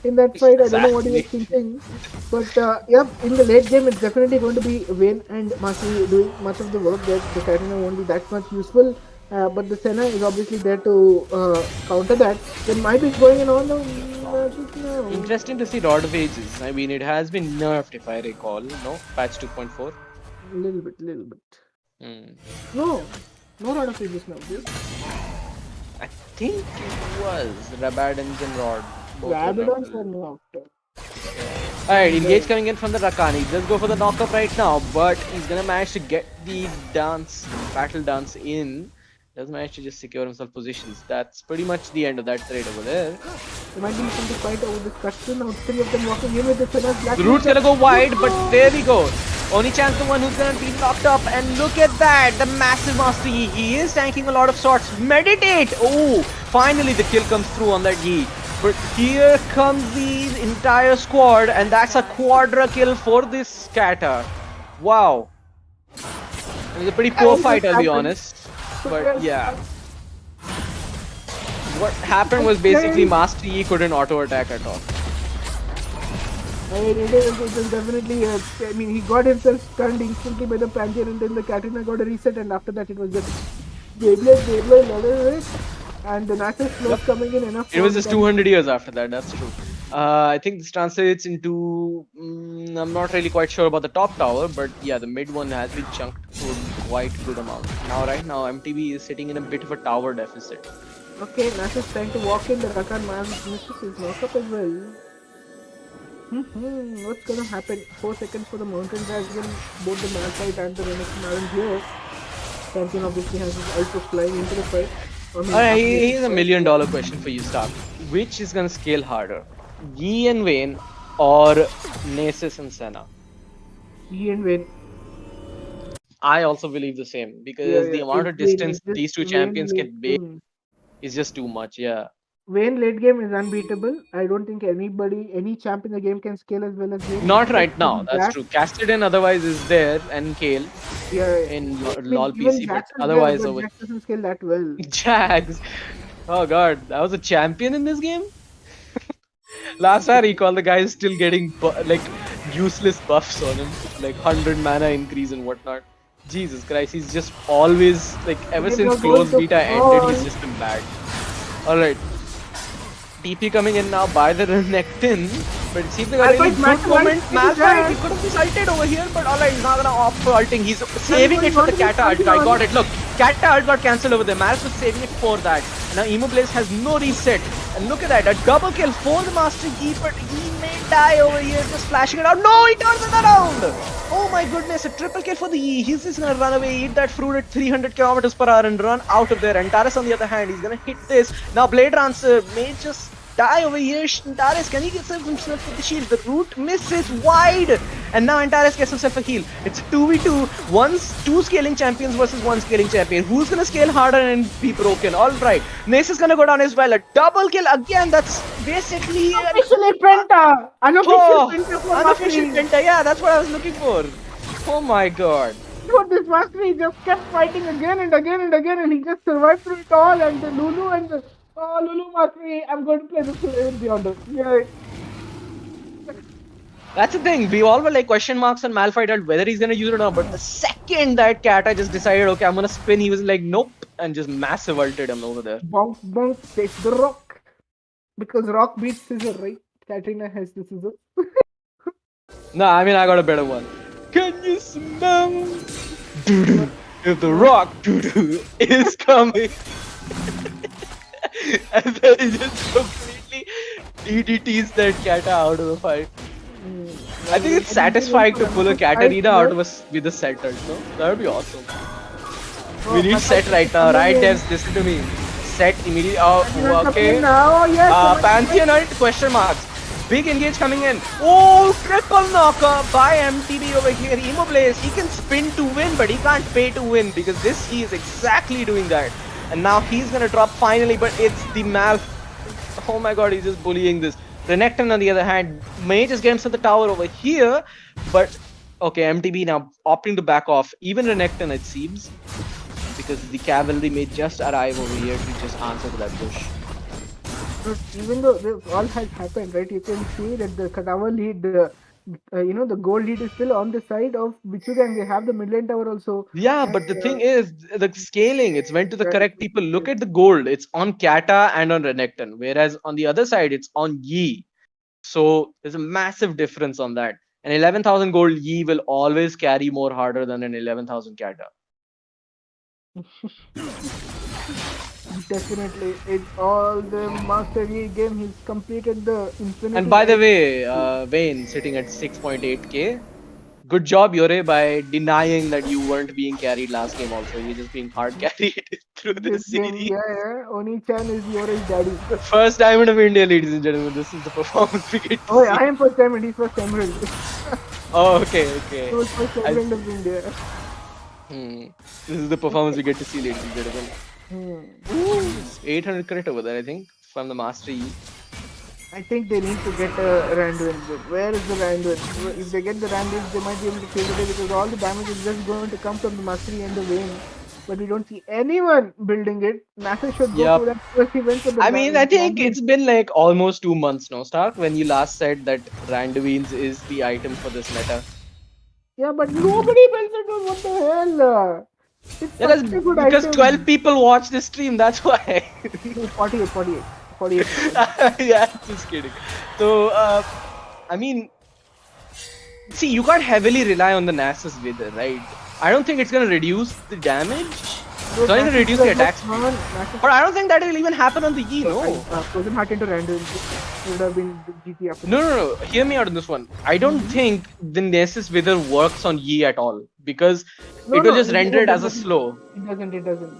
In that fight, I don't know what he was thinking. But yeah, in the late game, it's definitely going to be Vayne and Mastery doing much of the work there. The Katarina won't be that much useful. But the Senna is obviously there to counter that. They might be going in on the magic now. Interesting to see Rod of Ages. I mean, it has been nerfed if I recall. No, patch 2.4. Little bit. Hmm. No Rod of Ages now, dude. I think it was Rabadon's and Rod. Rabadons were knocked. Alright, engage coming in from the Rakani. Let's go for the knockup right now, but he's gonna manage to get the battle dance in. Does manage to just secure himself positions. That's pretty much the end of that trade over there. There might be something to fight over this cutscene. Now 3 of them walking in with the Senna's black. The route's gonna go wide, but there we go. Only chance the one who's gonna be knocked up, and look at that, the massive master Yi. He is tanking a lot of shots. Meditate! Oh, finally the kill comes through on that Yi. But here comes the entire squad, and that's a quadra kill for this Kata. Wow. It was a pretty poor fight, I'll be honest. But yeah. What happened was basically Master Yi couldn't auto attack at all. It is definitely, I mean, he got himself stunned instantly by the Pantheon, and then the Katarina got a reset, and after that it was just Beyblade, level it, and the Nasus slows coming in enough. It was just 200 years after that, that's true. I think this translates into, I'm not really quite sure about the top tower, but yeah, the mid one has been chunked to a quite good amount. Now, right now, MTB is sitting in a bit of a tower deficit. Okay, Nasus trying to walk in, the Rakan man misses his knockup as well. What's gonna happen? 4 seconds for the Mountain Dragon, both the Malphite and the Renekton aren't here. Champion obviously has his ult flying into the fight. Here's $1 million question for you, Stark. Which is gonna scale harder? Yi and Vayne or Nasus and Senna? Yi and Vayne. I also believe the same, because the amount of distance these two champions can make is just too much, yeah. Vayne late game is unbeatable. I don't think any champ in the game can scale as well as Vayne. Not right now, that's true. Castidan otherwise is there, and Kale in LoL PC, but otherwise there, but Jax doesn't scale that well. Jax! Oh god, that was a champion in this game? Last I recall, the guy is still getting like useless buffs on him, like 100 mana increase and whatnot. Jesus Christ, he's just always, like, ever since closed beta ended, he's just been bad. Alright. TP coming in now by the Renekton, but it seems like a really good moment. Malphite, he could have just ulted over here, but alright, he's not gonna opt for ulting. He's saving it for the Kata ult. I got it. Look, Kata ult got cancelled over there. Maris was saving it for that. Now Emo Blaze has no reset. And look at that, a double kill for the Master Yi, but he may die over here, just flashing it out. No, he turns it around! Oh my goodness, a triple kill for the Yi. He's just gonna run away, eat that fruit at 300 km per hour and run out of there. And Taras on the other hand, he's gonna hit this. Now Blade Dancer may just die over here. Antares, can he get himself with the shield? The root misses wide, and now Antares gets himself a heal. It's 2v2, two scaling champions versus one scaling champion. Who's gonna scale harder and be broken? Alright, Nace is gonna go down as well. A double kill again, that's basically unofficially Penta! Unofficial Penta, yeah, that's what I was looking for. Oh my god. Dude, this Mastery just kept fighting again and again and again, and he just survived through it all, and the Lulu and the Lulu Mastery, I'm going to play this even beyond. Yay. That's the thing, we all were like question marks on Malphite whether he's gonna use it or not, but the second that Kata just decided, okay, I'm gonna spin, he was like, nope, and just massive ulted him over there. Bonk, take the rock. Because rock beats scissor, right? Katrina has the scissor. No, I mean, I got a better one. Can you smell doo-doo? If the rock doo-doo is coming. And then he just completely DDTs that Kata out of the fight. I think it's satisfying to pull a Katarina out of us with a set, no? That would be awesome. We need set right now, right devs, listen to me. Set immediately. Oh, okay. Pantheon ult, question marks. Big engage coming in. Oh, triple knocker by MTB over here. Immobiles, he can spin to win, but he can't pay to win because this he is exactly doing that. And now he's gonna drop finally, but it's the Mal. Oh my god, he's just bullying this. Renekton on the other hand may just get himself the tower over here, but okay, MTB now opting to back off. Even Renekton, it seems, because the cavalry may just arrive over here to just answer to that push. But even though this all has happened, right? You can see that the tower lead, the gold lead is still on the side of BICHOO, and they have the mid lane tower also. Yeah, but the thing is, the scaling, it's went to the correct people. Look at the gold. It's on Kata and on Renekton, whereas on the other side, it's on Yi. So there's a massive difference on that. An 11,000 gold Yi will always carry more harder than an 11,000 Kata. Definitely, it's all the Master Yi game. He's completed the Infinity. And by the way, Vayne sitting at 6.8k. Good job, Yore, by denying that you weren't being carried last game. Also, you're just being hard carried through this series. Yeah. Oni-chan is Yore's daddy. The first diamond of India, ladies and gentlemen. This is the performance we get. Oh, I am first diamond. He's first emerald. Oh, okay. He was first emerald of India. This is the performance we get to see, ladies and gentlemen. 800 credit over there, I think, from the Master Yi. I think they need to get a Randuin. Where is the Randuin? If they get the Randuin, they might be able to kill the day because all the damage is just going to come from the Master Yi and the Vayne. But we don't see anyone building it. NASA should go to that first event. I mean, I think it's been like almost 2 months now, Stark, when you last said that Randuin's is the item for this meta. Yeah, but nobody builds it. What the hell? Because 12 people watch this stream, that's why. 48. Yeah, just kidding. So, I mean, see, you can't heavily rely on the Nasus Wither, right? I don't think it's gonna reduce the damage. It's not gonna reduce the attack speed. But I don't think that will even happen on the Yi, no. Frozen Heart into Randuin would have been GT after. No. Hear me out on this one. I don't think the Nasus Wither works on Yi at all because it will just render it as a slow. It doesn't.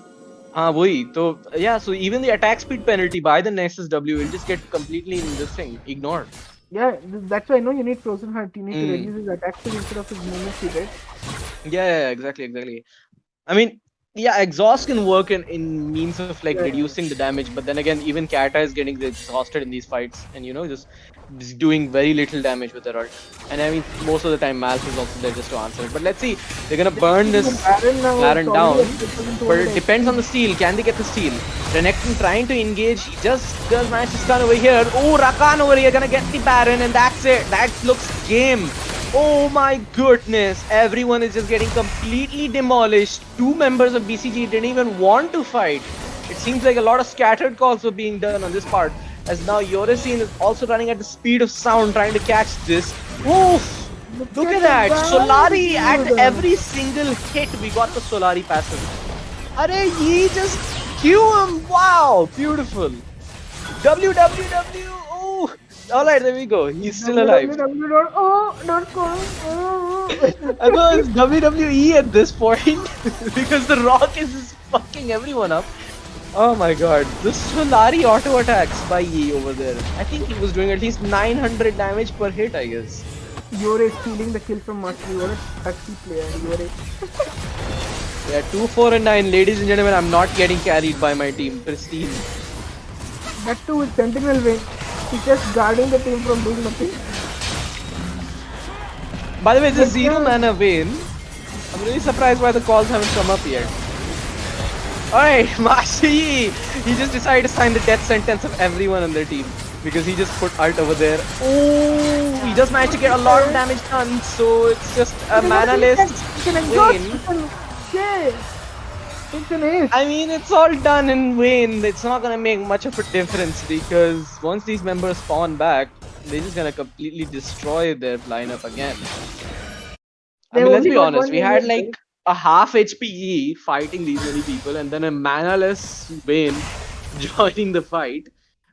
So yeah, so even the attack speed penalty by the Nasus W will just get completely in this thing ignored. Yeah, that's why I know you need Frozen Heart. You need to reduce his attack speed instead of his movement speed, right? Yeah, exactly. I mean, yeah, exhaust can work in means of like reducing the damage, but then again, even Kata is getting exhausted in these fights, and just doing very little damage with their ult. And I mean, most of the time, Malf is also there just to answer it. But let's see, they're gonna burn this Baron down, but it depends on the steal. Can they get the steal? Renekton trying to engage, he just does manage to stun over here. Oh, Rakan over here gonna get the Baron, and that's it. That looks game. Oh my goodness, everyone is just getting completely demolished. 2 members of BCG didn't even want to fight. It seems like a lot of scattered calls were being done on this part. As now Yoresin is also running at the speed of sound trying to catch this. Oof! Look at that! Solari at every single hit we got the Solari passive. Arey, he just Q him! Wow! Beautiful! WWW! Oh! Alright, there we go. He's still alive. I thought it's WWE at this point because the Rock is just fucking everyone up. Oh my god. The Solari auto attacks by Yi over there. I think he was doing at least 900 damage per hit, I guess. Yore is stealing the kill from Master. You're a touchy player. Yore. Yeah, 2, 4 and 9. Ladies and gentlemen, I'm not getting carried by my team. Pristine. That too with Sentinel Wing. He's just guarding the team from doing nothing. By the way, this 0 mana Vayne. I'm really surprised why the calls haven't come up yet. Alright, Master Yi. He just decided to sign the death sentence of everyone on their team. Because he just put ult over there. Oh, he just managed to get a lot of damage done. So it's just a mana-less Vayne. It's an ace. I mean, it's all done in Vayne. It's not gonna make much of a difference because once these members spawn back, they're just gonna completely destroy their lineup again. I mean, let's be honest. We had like a half HPE fighting these many people, and then a mana-less Vayne joining the fight.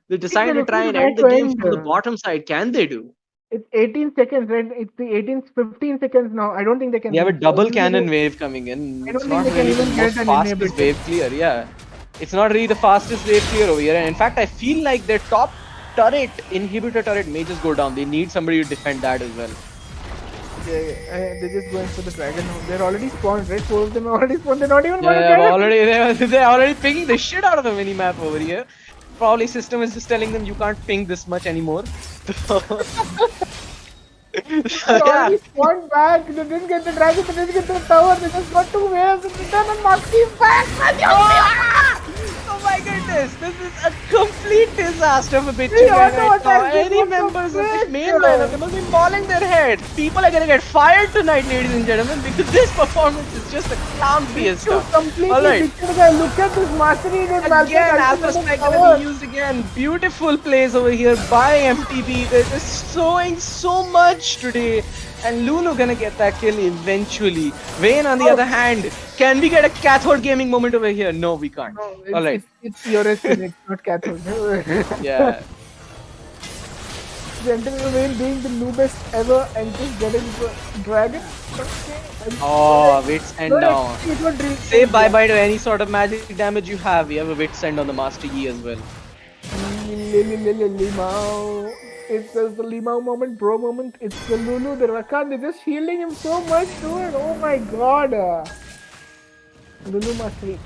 They decided to try and end the game from the bottom side. Can they do? It's 18 seconds, right? It's the 15 seconds now. I don't think they can We have a reach. double cannon wave coming in. I It's don't think not they can really the even get most an fastest inhibitor. wave clear. Yeah, it's not really the fastest wave clear over here. And in fact, I feel like their top turret, inhibitor turret, may just go down. They need somebody to defend that as well. They're just going for the dragon. They're already spawned, right? Four of them are already spawned. They're not even Yeah, going to yeah, get it. they're already pinging the shit out of the mini map over here. Probably system is just telling them you can't ping this much anymore. They Yeah. already spawned back. They didn't get the dragon. They didn't get the tower. They just got 2 waves in return and Maxi's back. Oh my goodness, this is a complete disaster for They BICHOO auto right now. attacked. They Any got the members of this main pick. lineup, they must be falling their heads. People are gonna get fired tonight, ladies and gentlemen, because this performance is just a clown fiesta. You completely Alright. pictured the look at this mastery in Again, Alpha Spike gonna be used again. Beautiful plays over here by MTB. They're just showing so much today. And Lulu gonna get that kill eventually. Vayne, on the other hand, can we get a cathode gaming moment over here? No, we can't. No, Alright. it's your estimate, it's not cathode. Yeah. Gentleman Vayne being the noobest ever and just getting the dragon. Oh, Wits end down. Say Say bye-bye to any sort of magic damage you have. We have a Wits end on the Master Yi as well. Limao. It's just the Limao moment, bro moment. It's the Lulu, the Rakan. They're just healing him so much, dude. Oh my god. Lulu mastery.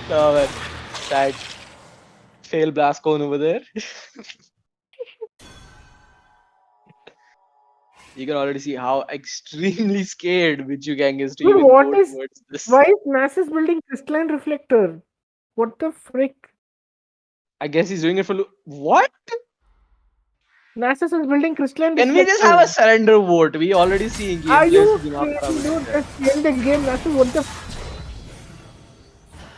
Oh, man. That fail blast cone over there. You can already see how extremely scared BICHOO is to Dude, even what go is- towards this. Why is Nasus building crystalline reflector? What the frick? I guess he's doing it for what? Nasus is building crystalline Can we just have a surrender vote? We already see in game. Are you players do not crazy, have dude? it. Just end the game, Nasus. What the?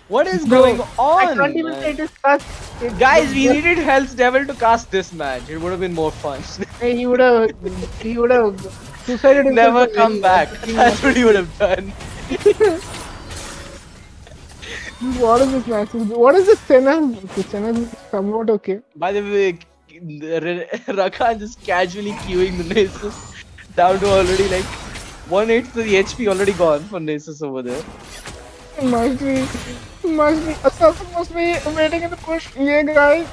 What is Bro, going on? I can't even man? say it is us. Guys, we needed Hell's Devil to cast this match. It would have been more fun. Hey, he would have suicided himself. Never to come win. back. That's what he would have done. What is this match? What is this Senna? The Senna is somewhat okay. By the way, Rakan just casually queuing the Nasus down to already like 1/8 of the HP already gone for Nasus over there. Must be. Assassin must be waiting in the bush. Yeah, guys.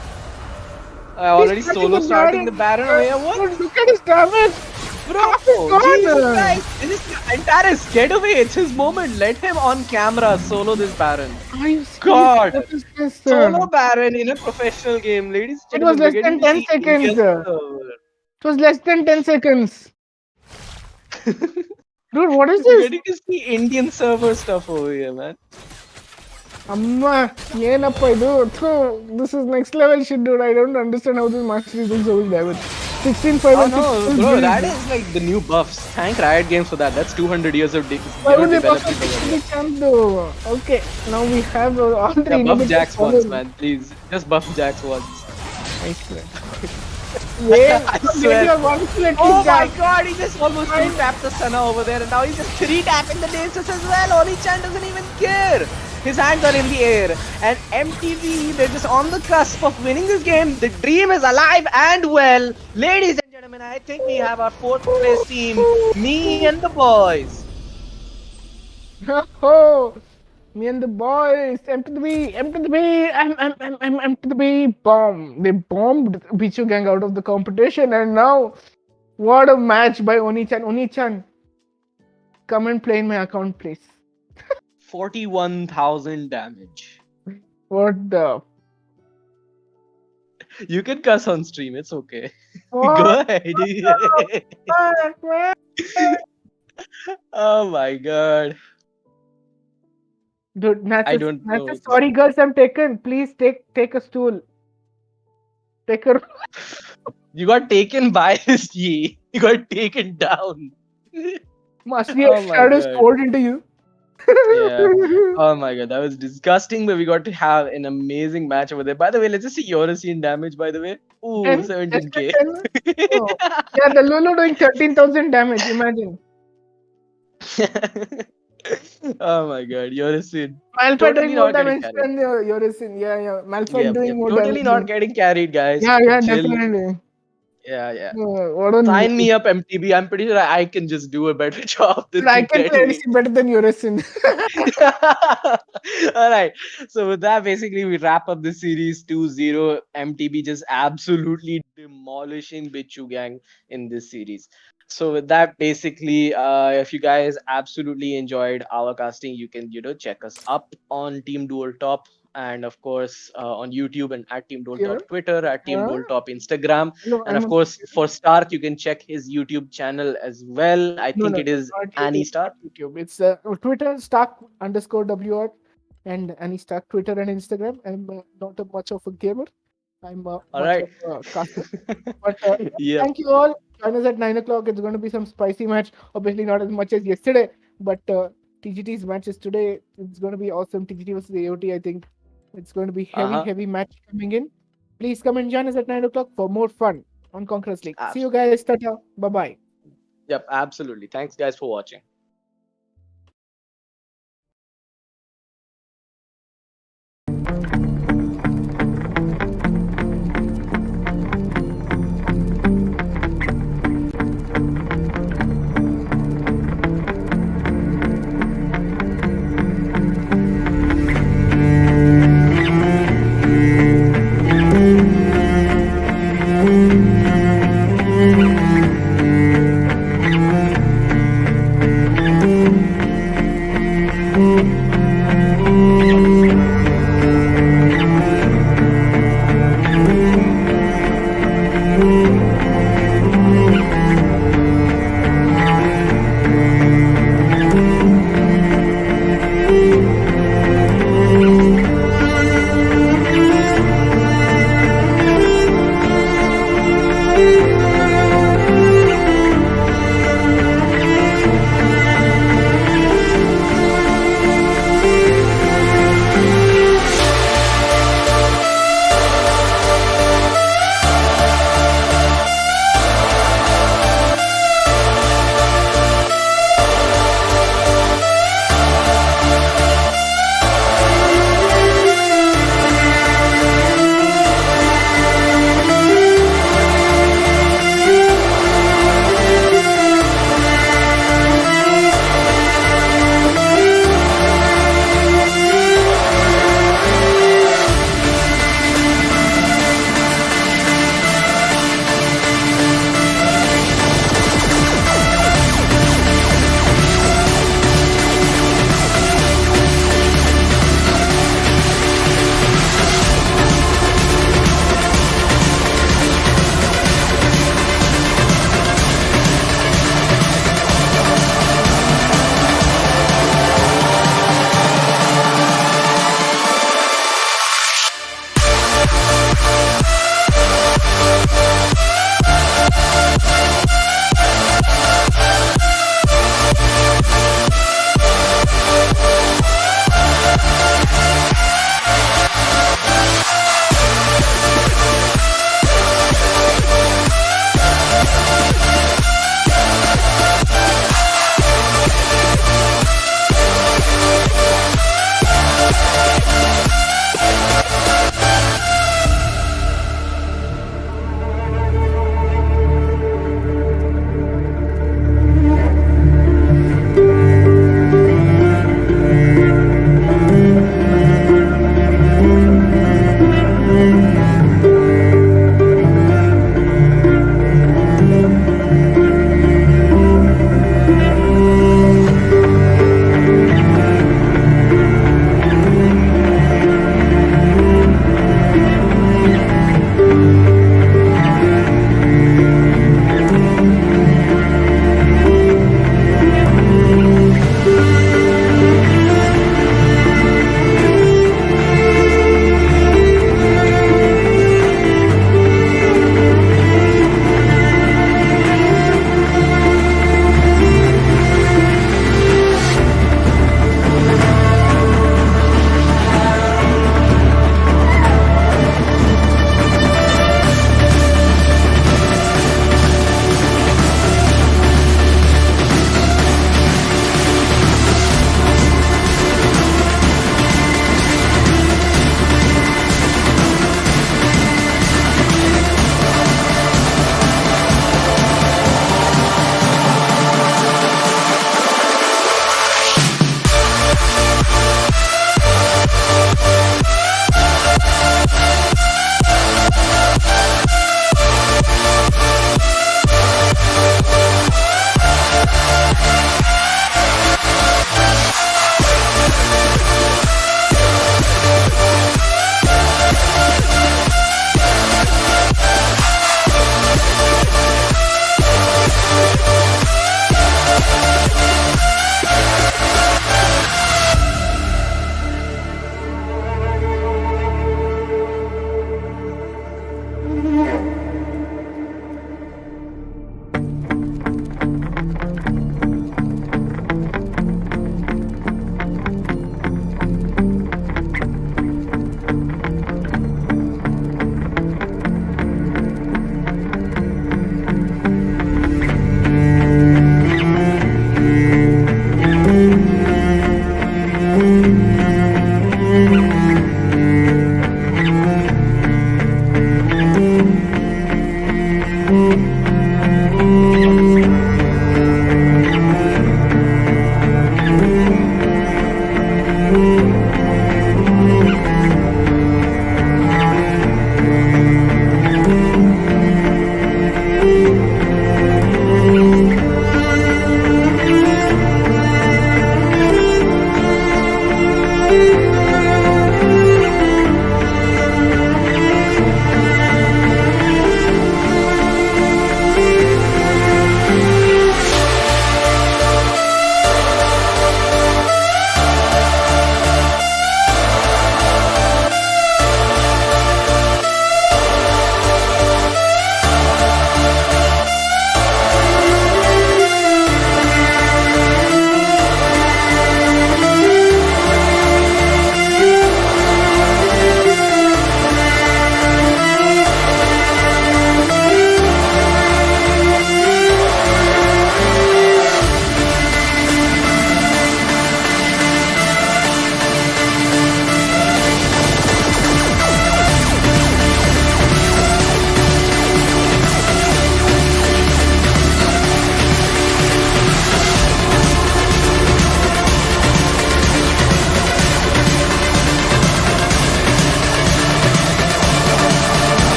I already He's cutting solo the starting the Baron. Baron away. What? Dude, look at his damage. Bro, God. Jesus Christ. This is Antares, get away. It's his moment. Let him on camera solo this Baron. Are you serious? God. What is this? Solo Baron in a professional game, ladies and It was gentlemen. less than 10 seconds. It was less than 10 seconds. Dude, what is We're this? getting to see Indian server stuff over here, man. Amma, yenappa idu? This is next level shit, dude. I don't understand how this master is doing so much damage. 16-5 Oh and no, 6 bro, that is like the new buffs. Thank Riot Games for that. That's 200 years of Why would they buff development over the there. champ though? Okay, now we have all the Yeah, buff inhibitors Jax once, followed. man. Please, just buff Jax once. I swear. Yeah, I swear. Oh my God! god, he just almost 2-tapped the Senna over there and now he's just 3-tapping the Nasus as well. Oni-chan doesn't even care. His hands are in the air. And MTV, they're just on the cusp of winning this game. The dream is alive and well. Ladies and gentlemen, I think we have our 4th place team. Me and the boys. Oh, me and the boys, M to the B, I'm to the B, bomb. They bombed BICHOO gang out of the competition, and now, what a match by Oni-chan. Oni-chan, come and play in my account, please. 41,000 damage. What the? You can cuss on stream, it's okay. What? Go ahead. Man? Oh my god. Dude, I don't know. sorry girls, I'm taken. Please take a stool. Take a. You got taken by his Yi. You got taken down. Must be Oh a my shadows God. poured into you. Yeah. Oh my god, that was disgusting, but we got to have an amazing match over there. By the way, let's just see Eurocene damage, by the way. Ooh, And 17k. Oh. Yeah, the Lulu doing 13,000 damage, imagine. Oh my god, Eurocene. Malphite Totally doing more not getting damage than Eurocene. Yeah. Malphite Yeah, doing more totally damage. not getting carried, guys. Yeah, Chill. definitely. Yeah. What a Sign name. me up, MTB. I'm pretty sure I can just do a better job than I you can can play doing. ADC better than Urisin. All right. So with that, basically, we wrap up the series 2-0. MTB just absolutely demolishing BICHOO gang in this series. So with that, basically, if you guys absolutely enjoyed our casting, you can check us up on Team Dual Top, and of course on YouTube, and at Team Dual Here. Top Twitter, at Team Uh, Dual Top Instagram, no, and I'm of on course for Stark, you can check his YouTube channel as well. I think no, it is not Annie YouTube, Stark. not YouTube. It's Twitter Stark_WR and Annie Stark Twitter and Instagram. I'm not a much of a gamer. I'm All much right. of a caster. But Yep. thank you all. Join us at 9 o'clock. It's going to be some spicy match. Obviously, not as much as yesterday, but TGT's matches today. It's going to be awesome. TGT versus AOT. I think it's going to be Uh-huh. heavy match coming in. Please come and join us at 9 o'clock for more fun on Conquerors League. See you Absolutely. guys. Tata. Bye bye. Yep, absolutely. Thanks guys for watching.